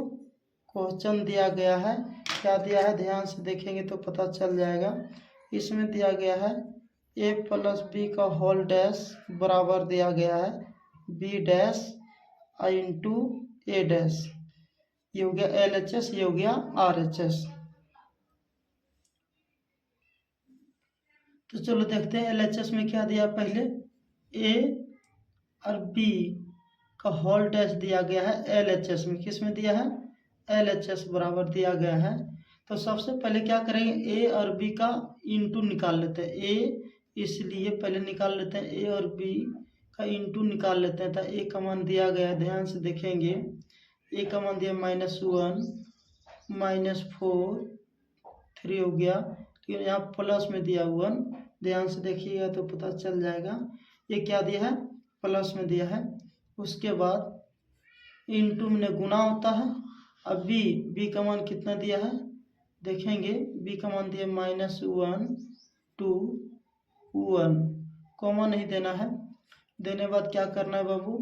क्वेश्चन दिया गया है। क्या दिया है, ध्यान से देखेंगे तो पता चल जाएगा। इसमें दिया गया है ए प्लस बी का होल डैश बराबर दिया गया है बी डैश इंटू ए डैश। ये हो गया LHS, ये हो गया RHS। तो चलो देखते हैं LHS में क्या दिया, पहले ए और बी का होल डैश दिया गया है LHS में, किस में दिया है, LHS बराबर दिया गया है। तो सबसे पहले क्या करेंगे, ए और बी का इंटू निकाल लेते हैं, ए इसलिए पहले निकाल लेते हैं, ए और बी का इंटू निकाल लेते हैं। तो ए का मान दिया गया, ध्यान से देखेंगे, ए का मान दिया -1 -4 3 हो गया, लेकिन यहाँ प्लस में दिया 1, ध्यान से देखिएगा तो पता चल जाएगा। ये क्या दिया है, प्लस में दिया है। उसके बाद इंटू में गुना होता है। अब बी का मान कितना दिया है देखेंगे, बी का मान दिया -1 2 1, कॉमा नहीं देना है। देने बाद क्या करना है बाबू,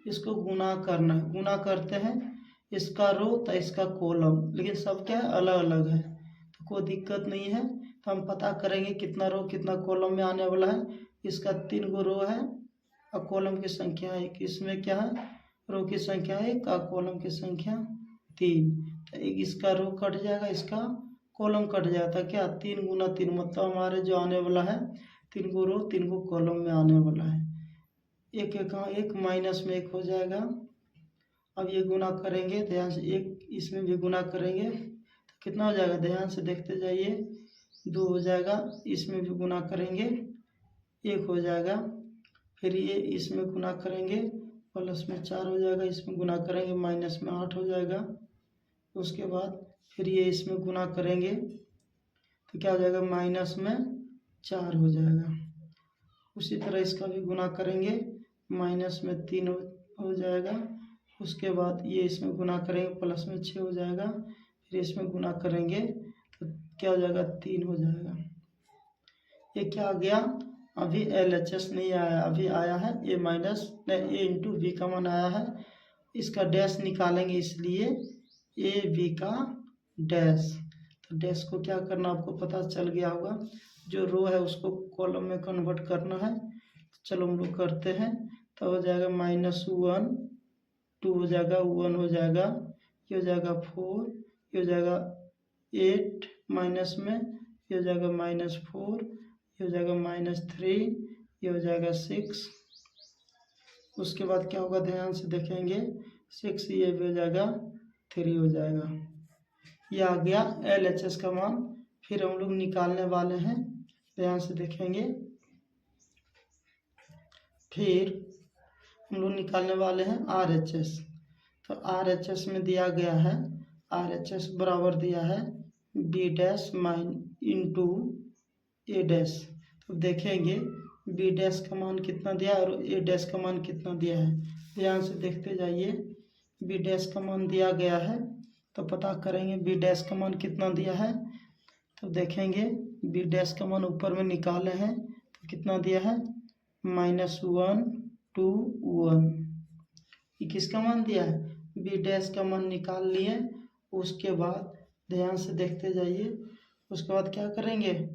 इसको गुना करना है। गुना करते हैं, इसका रो तो इसका कॉलम, लेकिन सब क्या है, अलग अलग है, तो कोई दिक्कत नहीं है। तो हम पता करेंगे कितना रो कितना कॉलम में आने वाला है। इसका 3 गो रो है और कॉलम की संख्या 1, इसमें क्या है, रो की संख्या 1 और कॉलम की संख्या 3। तो एक इसका रो कट जाएगा, इसका कॉलम कट जाता है, क्या 3 गुना 3, मतलब हमारे जो आने वाला है 3 गो रो 3 गो कॉलम में आने वाला है। एक एक माइनस में 1 हो जाएगा अब ये गुना करेंगे ध्यान से, एक इसमें भी गुना करेंगे तो कितना हो जाएगा, ध्यान से देखते जाइए, 2 हो जाएगा। इसमें भी गुना करेंगे 1 हो जाएगा। फिर ये इसमें गुना करेंगे प्लस में 4 हो जाएगा, इसमें गुना करेंगे माइनस में 8 हो जाएगा। उसके बाद फिर ये इसमें गुना करेंगे तो क्या हो जाएगा, माइनस में 4 हो जाएगा। उसी तरह इसका भी गुना करेंगे, माइनस में 3 हो जाएगा। उसके बाद ये इसमें गुना करेंगे प्लस में 6 हो जाएगा। फिर इसमें गुना करेंगे तो क्या हो जाएगा, 3 हो जाएगा। ये क्या आ गया, अभी LHS नहीं आया, अभी आया है A minus A into B का मान आया है। इसका डैश निकालेंगे, इसलिए AB का डैश। तो डैश को क्या करना आपको पता चल गया होगा, जो रो है उसको कॉलम में कन्वर्ट करना है। चलो हम लोग करते हैं। तो हो जाएगा -1 2 हो जाएगा, 1 हो जाएगा, ये हो जाएगा 4, ये हो जाएगा 8 माइनस में, ये हो जाएगा -4, ये हो जाएगा -3, ये हो जाएगा 6। उसके बाद क्या होगा, ध्यान से देखेंगे 6, ये भी हो जाएगा 3 हो जाएगा। ये आ गया LHS का मान। फिर हम लोग निकालने वाले हैं, ध्यान से देखेंगे। फिर हम लोग निकालने वाले हैं RHS। तो RHS में दिया गया है, RHS बराबर दिया है B dash into A dash. तो देखेंगे B डैश का मान कितना दिया है और A डैश का मान कितना दिया है। ध्यान से देखते जाइए, B डैश का मान दिया गया है तो पता करेंगे B डैश का मान कितना दिया है। तो देखेंगे B डैश का मान ऊपर में निकाले हैं तो कितना दिया है, -1 2 1। ये किसका मान दिया है, B डैश का मान निकाल लिए। उसके बाद ध्यान से देखते जाइए, उसके बाद क्या करेंगे,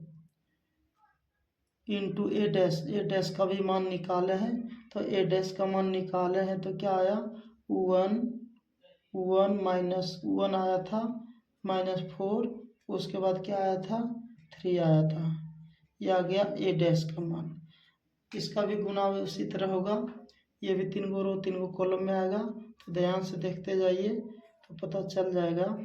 इंटू A डैश का भी मान निकाले हैं। तो A डैश का मान निकाले हैं तो क्या आया, 1 -1 आया था, -4, उसके बाद क्या आया था, 3 आया था। ये आ गया A डैश का मान। इसका भी गुना उसी तरह होगा, ये भी 3 गो रो 3 गो कॉलम में आएगा। तो ध्यान से देखते जाइए तो पता चल जाएगा।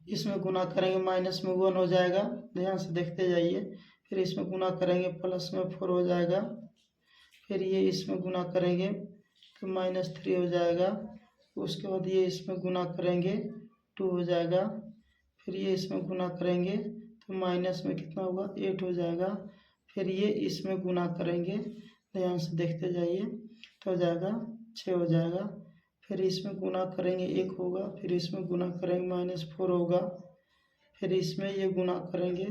इसमें गुना करेंगे माइनस में 1 हो जाएगा, ध्यान से देखते जाइए। फिर इसमें गुना करेंगे प्लस में 4 हो जाएगा। फिर ये इसमें गुना करेंगे तो -3 हो जाएगा। उसके बाद ये इसमें गुना करेंगे 2 हो जाएगा। फिर ये इसमें गुना करेंगे तो माइनस में कितना होगा, 8 हो जाएगा। फिर ये इसमें गुना करेंगे, ध्यान से देखते जाइए, तो हो जाएगा 6 हो जाएगा। फिर इसमें गुना करेंगे 1 होगा, फिर इसमें गुना करेंगे -4 होगा। फिर इसमें ये गुना करेंगे,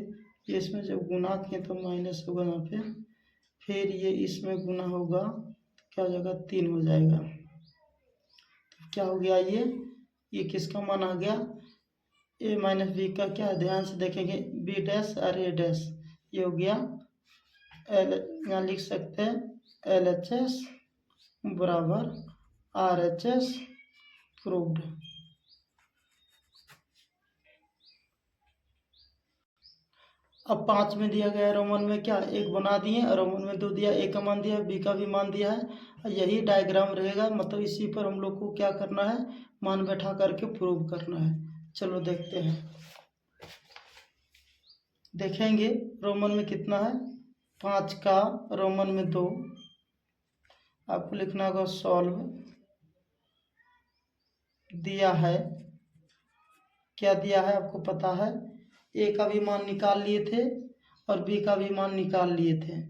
ये इसमें जब गुना किए तो माइनस होगा यहाँ पे। फिर ये इसमें गुना होगा तो क्या हो जाएगा, 3 हो जाएगा। तो क्या हो गया, ये किसका मान आ गया, A माइनस बी का। क्या है, ध्यान से देखेंगे, B डैश और A डैश। ये हो गया यहाँ लिख सकते हैं LHS बराबर RHS प्रूव्ड। अब 5 में दिया गया है, रोमन में क्या 1 बना दिए और रोमन में 2 दिया, A का मान दिया, B का भी मान दिया है। यही डायग्राम रहेगा, मतलब इसी पर हम लोग को क्या करना है, मान बैठा करके प्रूव करना है। चलो देखते हैं, देखेंगे रोमन में कितना है, 5 का रोमन में 2। आपको लिखना होगा सॉल्व। दिया है, क्या दिया है आपको पता है, A का भी मान निकाल लिए थे और B का भी मान निकाल लिए थे,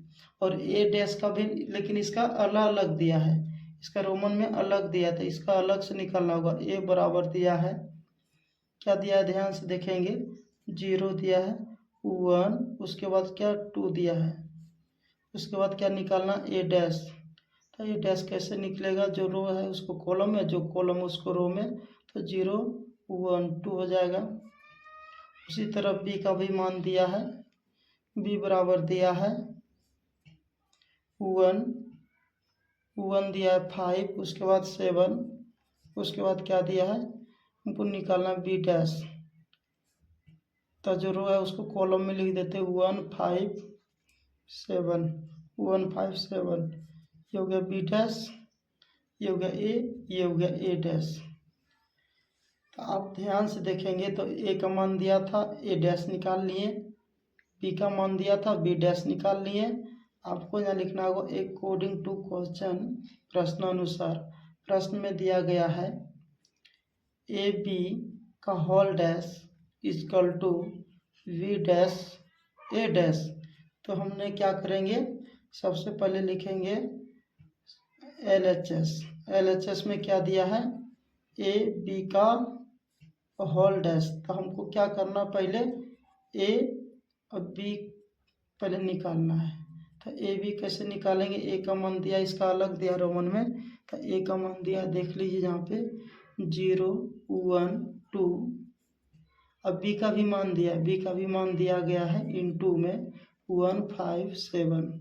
और A डैश का भी, लेकिन इसका अलग अलग दिया है। इसका रोमन में अलग दिया था, इसका अलग से निकालना होगा। A बराबर दिया है, क्या दिया है, ध्यान से देखेंगे, 0 दिया है, 1, उसके बाद क्या 2 दिया है। उसके बाद क्या निकालना, A डैश। तो A डैश कैसे निकलेगा, जो रो है उसको कॉलम में, जो कॉलम उसको रो में, तो 0 1 2 हो जाएगा। उसी तरह B का भी मान दिया है, B बराबर दिया है 1 दिया है 5, उसके बाद 7, उसके बाद क्या दिया है, हमको निकालना B डैश। तो जो रो है उसको कॉलम में लिख देते 1 5 7 1 5 7। ये हो गया B डैश, ये हो गया ए, ये हो गया ए डैश। तो आप ध्यान से देखेंगे तो ए का मान दिया था, ए डैश निकाल लिए, बी का मान दिया था, बी डैश निकाल लिए। आपको यहाँ लिखना होगा अकॉर्डिंग टू क्वेश्चन, प्रश्नानुसार। प्रश्न में दिया गया है ए बी का whole dash equal to V dash A dash. तो हमने क्या करेंगे, सबसे पहले लिखेंगे LHS। LHS में क्या दिया है, ए बी का होल डैश। तो हमको क्या करना, पहले ए और बी पहले निकालना है। तो ए बी कैसे निकालेंगे, ए का मान दिया, इसका अलग दिया रोमन में। तो ए का मान दिया, देख लीजिए यहाँ पे 0 1 2। अब बी का भी मान दिया, बी का भी मान दिया गया है इनटू में 1 5 7।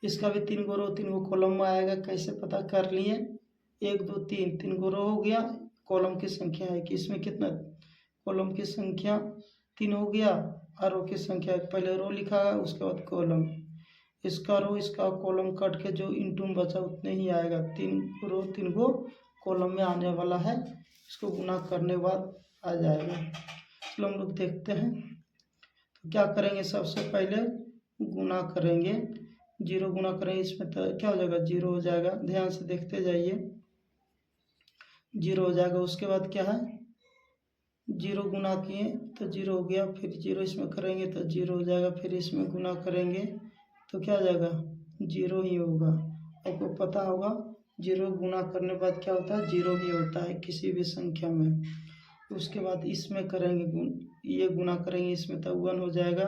इसका भी 3 गो रो 3 गो कॉलम में आएगा। कैसे पता कर लिए, 1 2 3, 3 गो रो हो गया, कॉलम की संख्या है कि इसमें कितना, कॉलम की संख्या 3 हो गया, और रो की संख्या, पहले रो लिखा है उसके बाद कॉलम। इसका रो इसका कॉलम कट के जो इनटू में बचा उतने ही आएगा। 3 रो 3 गो कॉलम में आने वाला है, इसको गुना करने के बाद आ जाएगा। चलो हम लोग देखते हैं। तो क्या करेंगे, सबसे पहले गुना करेंगे, 0 गुना करेंगे, इसमें तो क्या हो जाएगा, 0 हो जाएगा। ध्यान से देखते जाइए, 0 हो जाएगा। उसके बाद क्या है, 0 गुना किए तो 0 हो गया, फिर 0 इसमें करेंगे तो 0 हो जाएगा, फिर इसमें गुना करेंगे तो क्या हो जाएगा, 0 ही होगा। आपको पता होगा 0 गुना करने के बाद क्या होता है, 0 ही होता है किसी भी संख्या में। उसके बाद इसमें करेंगे, ये गुना करेंगे इसमें तो 1 हो जाएगा,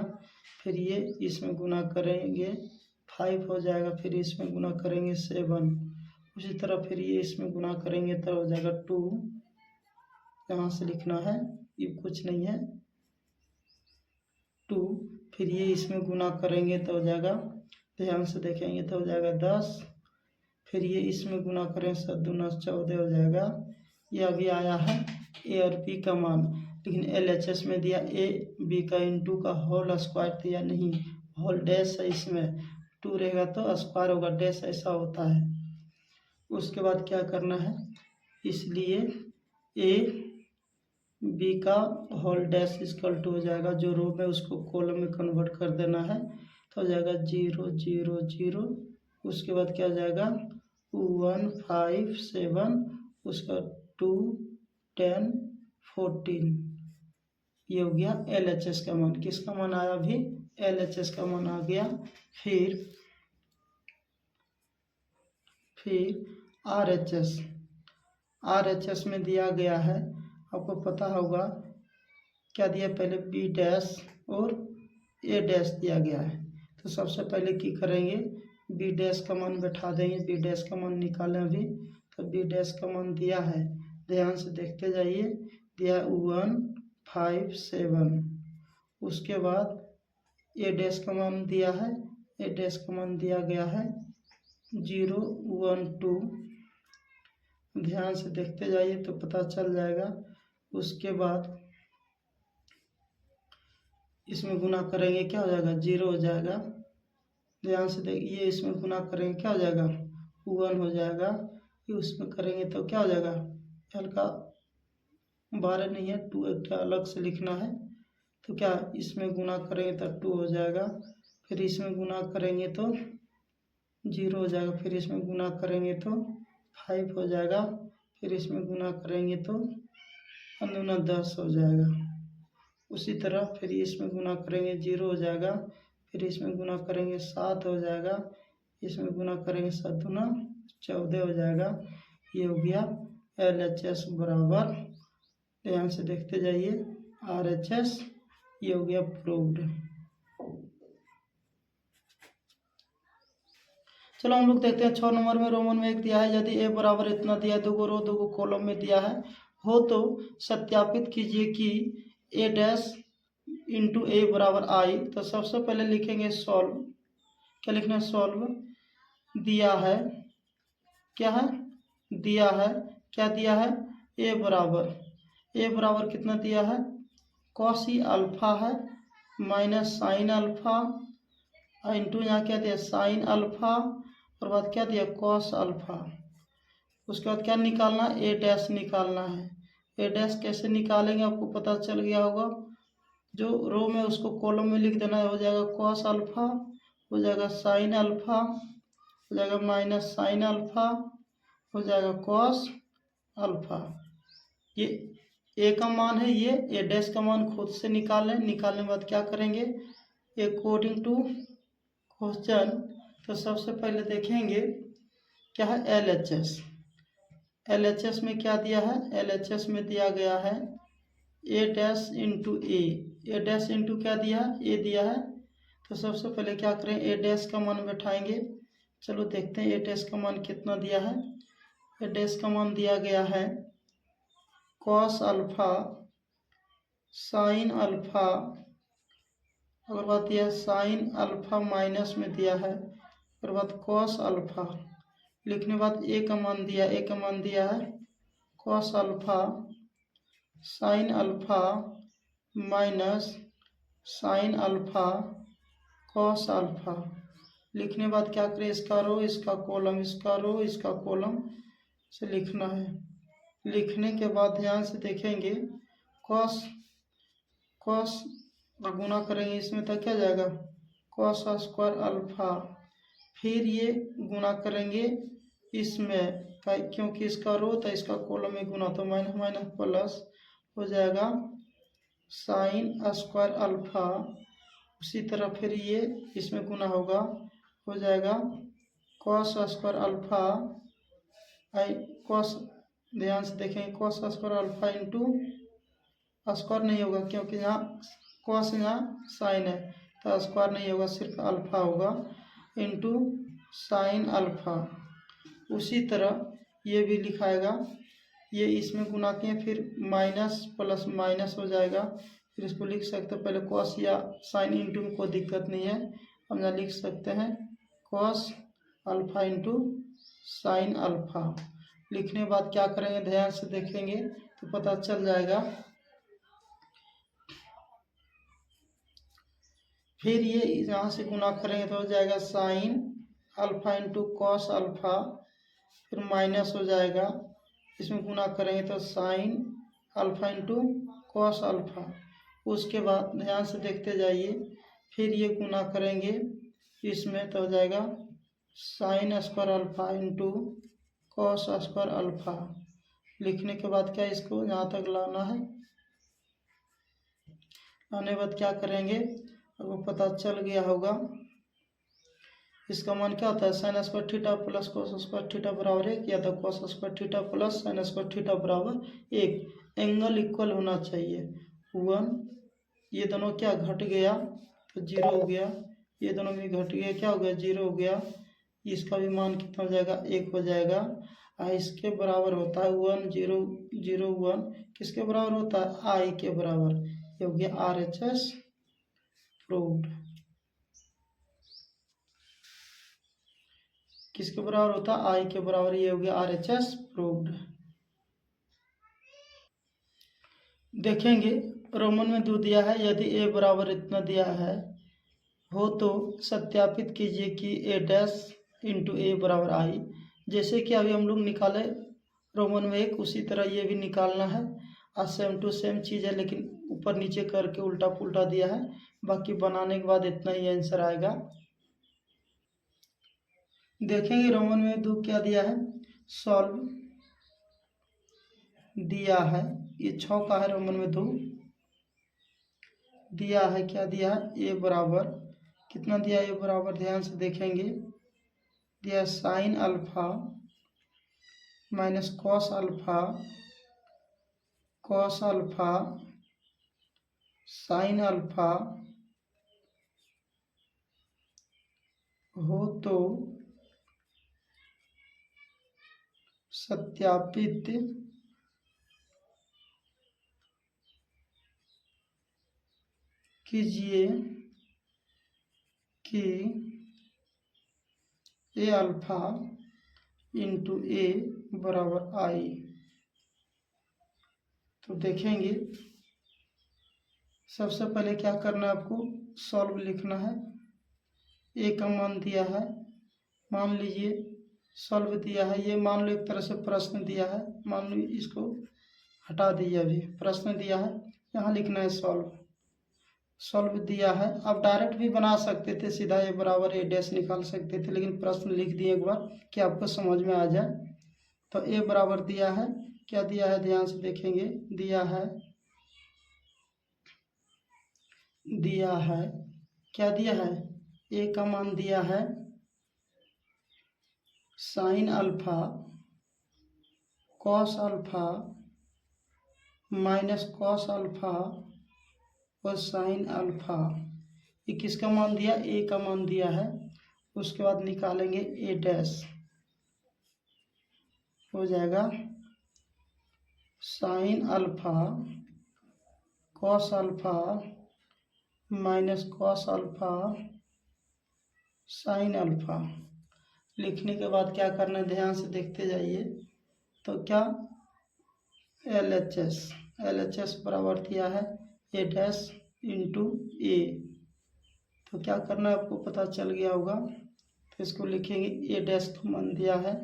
फिर ये इसमें गुना करेंगे 5 हो जाएगा, फिर इसमें गुना करेंगे 7। उसी तरह फिर ये इसमें गुना करेंगे तो हो जाएगा 2। यहाँ से लिखना है, ये कुछ नहीं है 2। फिर ये इसमें गुना करेंगे तो हो जाएगा, ध्यान से देखेंगे तो हो जाएगा 10। फिर ये इसमें गुना करें 7 दूना 14 हो जाएगा। ये अभी आया है ए और बी का मान, लेकिन LHS में दिया ए बी का इनटू का होल स्क्वायर दिया नहीं, होल डैश है, इसमें 2 रहेगा तो स्क्वायर होगा, डैश ऐसा होता है। उसके बाद क्या करना है, इसलिए ए बी का होल डैश इक्वल टू हो जाएगा, जो रो में उसको कॉलम में कन्वर्ट कर देना है, तो हो जाएगा 0 0 0। उसके बाद क्या हो जाएगा 1 5 7, उसका 2 10 14। ये हो गया LHS का मान। किसका मान आया, अभी LHS का मान आ गया। फिर RHS में दिया गया है, आपको पता होगा क्या दिया, पहले बी डैश और ए डैश दिया गया है। तो सबसे पहले की करेंगे, बी डैश का मान बैठा देंगे, बी डैश का मान निकालें अभी। तो बी डैश का मान दिया है, ध्यान से देखते जाइए, दिया 1 5 7। उसके बाद ए डैश का मान दिया है, ए डैश का मान दिया गया है 0 1 2। ध्यान से देखते जाइए तो पता चल जाएगा। उसके बाद इसमें गुना करेंगे क्या हो जाएगा, 0 हो जाएगा। ध्यान से देखिए, इसमें गुना करेंगे क्या हो जाएगा, 1 हो जाएगा। ये उसमें करेंगे तो क्या हो जाएगा, हल्का 12 नहीं है, 2 एक अलग से लिखना है। तो क्या इसमें गुना करेंगे तो 2 हो जाएगा, फिर इसमें गुना करेंगे तो 0 हो जाएगा, फिर इसमें गुना करेंगे तो 5 हो जाएगा, फिर इसमें गुना करेंगे तो 10 हो जाएगा। उसी तरह फिर इसमें गुना करेंगे 0 हो जाएगा, फिर इसमें गुना करेंगे 7 हो जाएगा, इसमें गुना करेंगे 7 दूना 14 हो जाएगा। ये हो गया LHS बराबर, ध्यान से देखते जाइए, RHS। ये हो गया प्रूव्ड। चलो हम लोग देखते हैं 6 नंबर में रोमन में 1 दिया है, यदि ए बराबर इतना दिया, 2 गो रो 2 गो कॉलम में दिया है हो तो सत्यापित कीजिए कि ए डैश इंटू ए बराबर आई। तो सबसे पहले लिखेंगे सॉल्व। क्या लिखना है, सॉल्व। दिया है, क्या है, दिया है, क्या दिया है, ए बराबर कितना दिया है, कॉसी अल्फा है माइनस साइन अल्फा इंटू यहाँ क्या दिया, साइन अल्फा, और बाद क्या दिया, कॉस अल्फा। उसके बाद क्या निकालना है, ए डैश निकालना है। ए डैश कैसे निकालेंगे आपको पता चल गया होगा। जो रो में उसको कॉलम में लिख देना है, हो जाएगा कॉस अल्फा, हो जाएगा साइन अल्फा, हो जाएगा माइनस साइन अल्फा, हो जाएगा कॉस अल्फा। ये ए का मान है, ये ए डैश का मान खुद से निकालें। निकालने के बाद क्या करेंगे, अकॉर्डिंग टू क्वेश्चन, तो सबसे पहले देखेंगे क्या है LHS। LHS में क्या दिया है, LHS में दिया गया है ए डैश इंटू ए डैश इंटू क्या दिया है, ए दिया है। तो सबसे पहले क्या करें, ए डैश का मान बैठाएंगे। चलो देखते हैं ए डैश का मान कितना दिया है। ए डैश का मान दिया गया है कॉस अल्फा साइन अल्फा, अगर बात यह साइन अल्फा माइनस में दिया है, और बात कॉस अल्फा लिखने बाद ए का मान दिया, ए का मान दिया है cos alpha sine alpha minus sine alpha cos alpha. लिखने बाद क्या करें, इसका रो इसका कॉलम, इसका रो इसका कॉलम से लिखना है। लिखने के बाद ध्यान से देखेंगे, कॉस कॉस गुना करेंगे इसमें तो क्या जाएगा कॉस स्क्वायर अल्फा, फिर ये गुना करेंगे इसमें, क्योंकि इसका रो था इसका कॉलम में गुना, तो माइनस माइनस प्लस हो जाएगा साइन स्क्वायर अल्फा। उसी तरह फिर ये इसमें गुना होगा, हो जाएगा cos square alpha I cos, ध्यान से देखेंगे cos square alpha into square नहीं होगा क्योंकि यहाँ कॉस यहाँ साइन है, तो स्क्वायर नहीं होगा सिर्फ अल्फा होगा इंटू साइन अल्फा। उसी तरह ये भी लिखाएगा, ये इसमें गुना किए फिर माइनस प्लस माइनस हो जाएगा, फिर इसको लिख सकते हैं पहले कॉस या साइन इंटू में कोई दिक्कत नहीं है, हम यहाँ लिख सकते हैं cos alpha into sine alpha. लिखने के बाद क्या करेंगे, ध्यान से देखेंगे तो पता चल जाएगा। फिर ये यहाँ से गुना करेंगे तो हो जाएगा sine alpha into cos alpha, फिर माइनस हो जाएगा, इसमें गुना करेंगे तो sine alpha into cos alpha. उसके बाद ध्यान से देखते जाइए, फिर ये गुना करेंगे इसमें तो हो जाएगा sine square alpha into cos square alpha. लिखने के बाद क्या इसको यहाँ तक लाना है, लाने के बाद क्या करेंगे, आपको पता चल गया होगा इसका मान क्या होता है sine square theta plus cos square theta बराबर 1, या तो cos square theta plus sine square theta बराबर 1। एंगल इक्वल होना चाहिए 1, ये दोनों क्या घट गया तो 0 हो गया, ये दोनों भी घट गया क्या हो गया 0 हो गया, इसका भी मान कितना हो जाएगा 1 हो जाएगा। इसके बराबर होता है 1 0 0 1, किसके बराबर होता है आई के बराबर, ये हो गया RHS प्रूव्ड। किसके बराबर होता है आई के बराबर, ये हो गया RHS प्रूव्ड। देखेंगे रोमन में 2 दिया है, यदि ए बराबर इतना दिया है हो तो सत्यापित कीजिए कि ए डैश इंटू ए बराबर आई। जैसे कि अभी हम लोग निकाले रोमन में 1, उसी तरह ये भी निकालना है। सेम टू सेम चीज़ है, लेकिन ऊपर नीचे करके उल्टा पुल्टा दिया है। बाकी बनाने के बाद इतना ही आंसर आएगा। देखेंगे रोमन में 2 क्या दिया है, सॉल्व दिया है, ये 6 का है। रोमन में 2 दिया है, क्या दिया है ए बराबर कितना दिया, ए बराबर ध्यान से देखेंगे दिया sine alpha minus cos alpha sine alpha हो तो सत्यापित कीजिए कि ए अल्फा इंटू ए बराबर आई। तो देखेंगे सबसे पहले क्या करना है, आपको सॉल्व लिखना है। ए का मान दिया है, मान लीजिए सॉल्व दिया है। ये मान लो एक तरह से प्रश्न दिया है, मान लो इसको हटा दीजिए, अभी प्रश्न दिया है, यहाँ लिखना है सॉल्व। सॉल्व दिया है। आप डायरेक्ट भी बना सकते थे, सीधा ए बराबर ए डैश निकाल सकते थे, लेकिन प्रश्न लिख दिए एक बार कि आपको समझ में आ जाए। तो ए बराबर दिया है, क्या दिया है ध्यान से देखेंगे, दिया है क्या दिया है, ए का मान दिया है sine alpha cos alpha minus cos alpha और साइन अल्फा। ये किसका मान दिया, ए का मान दिया है। उसके बाद निकालेंगे ए डैश, हो जाएगा sine alpha cos alpha minus cos alpha sine alpha. लिखने के बाद क्या करना है, ध्यान से देखते जाइए। तो क्या LHS बराबर दिया है ए डैश इंटू ए। तो क्या करना है आपको पता चल गया होगा। तो इसको लिखेंगे, ए डैश का मान दिया है,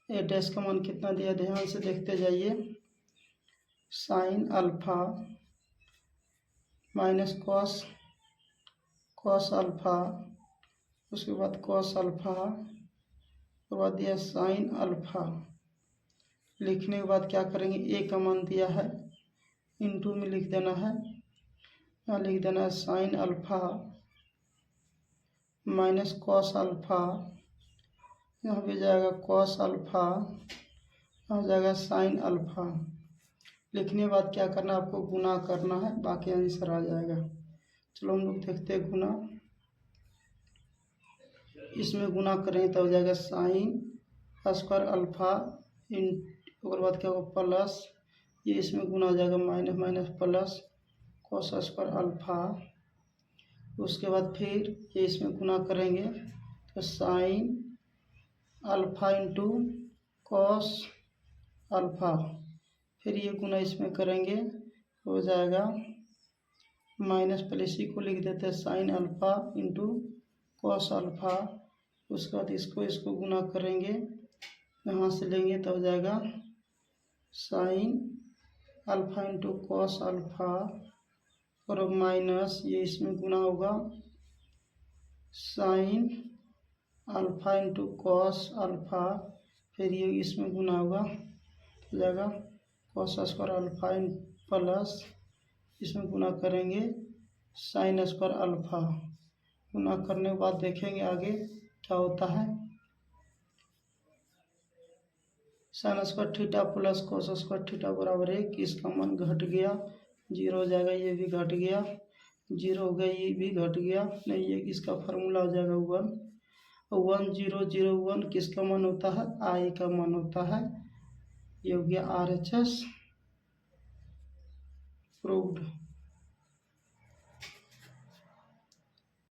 ए डैश का मान कितना दिया, ध्यान से देखते जाइए। Sine alpha minus cos alpha, उसके बाद कॉस अल्फा, उसके बाद दिया साइन अल्फा। लिखने के बाद क्या करेंगे, ए का मान दिया है, इंटू में लिख देना है, यहाँ लिख देना है sine alpha minus cos alpha, यहाँ भी जाएगा कॉस अल्फा, यहाँ जाएगा साइन अल्फा। लिखने के बाद क्या करना है, आपको गुना करना है, बाकी आंसर आ जाएगा। चलो हम लोग देखते हैं गुना। इसमें गुना करें तो हो जाएगा साइन स्क्वायर अल्फा इन, उसके बाद क्या होगा प्लस, ये इसमें गुना हो जाएगा minus minus plus cos square alpha. उसके बाद फिर ये इसमें गुना करेंगे तो sine alpha into cos alpha, फिर ये गुना इसमें करेंगे, हो जाएगा माइनस प्लस, इसी को लिख देते हैं sine alpha into cos alpha. उसके बाद इसको गुना करेंगे, यहाँ से लेंगे तो हो जाएगा sine alpha into cos alpha और माइनस, ये इसमें गुना होगा sine alpha into cos alpha, फिर ये इसमें गुना होगा, हो जाएगा कॉस स्क्वायर अल्फा प्लस, इसमें गुना करेंगे साइन स्क्वायर अल्फा। गुना करने के बाद देखेंगे आगे क्या होता है। Sine square theta plus cos square theta बराबर 1, इसका मान घट गया, 0 हो जाएगा, ये भी घट गया, 0 हो गया, ये भी घट गया, नहीं ये इसका फार्मूला हो जाएगा 1 किसका मान होता है, आई का मान होता है। ये हो गया RHS प्रूव्ड।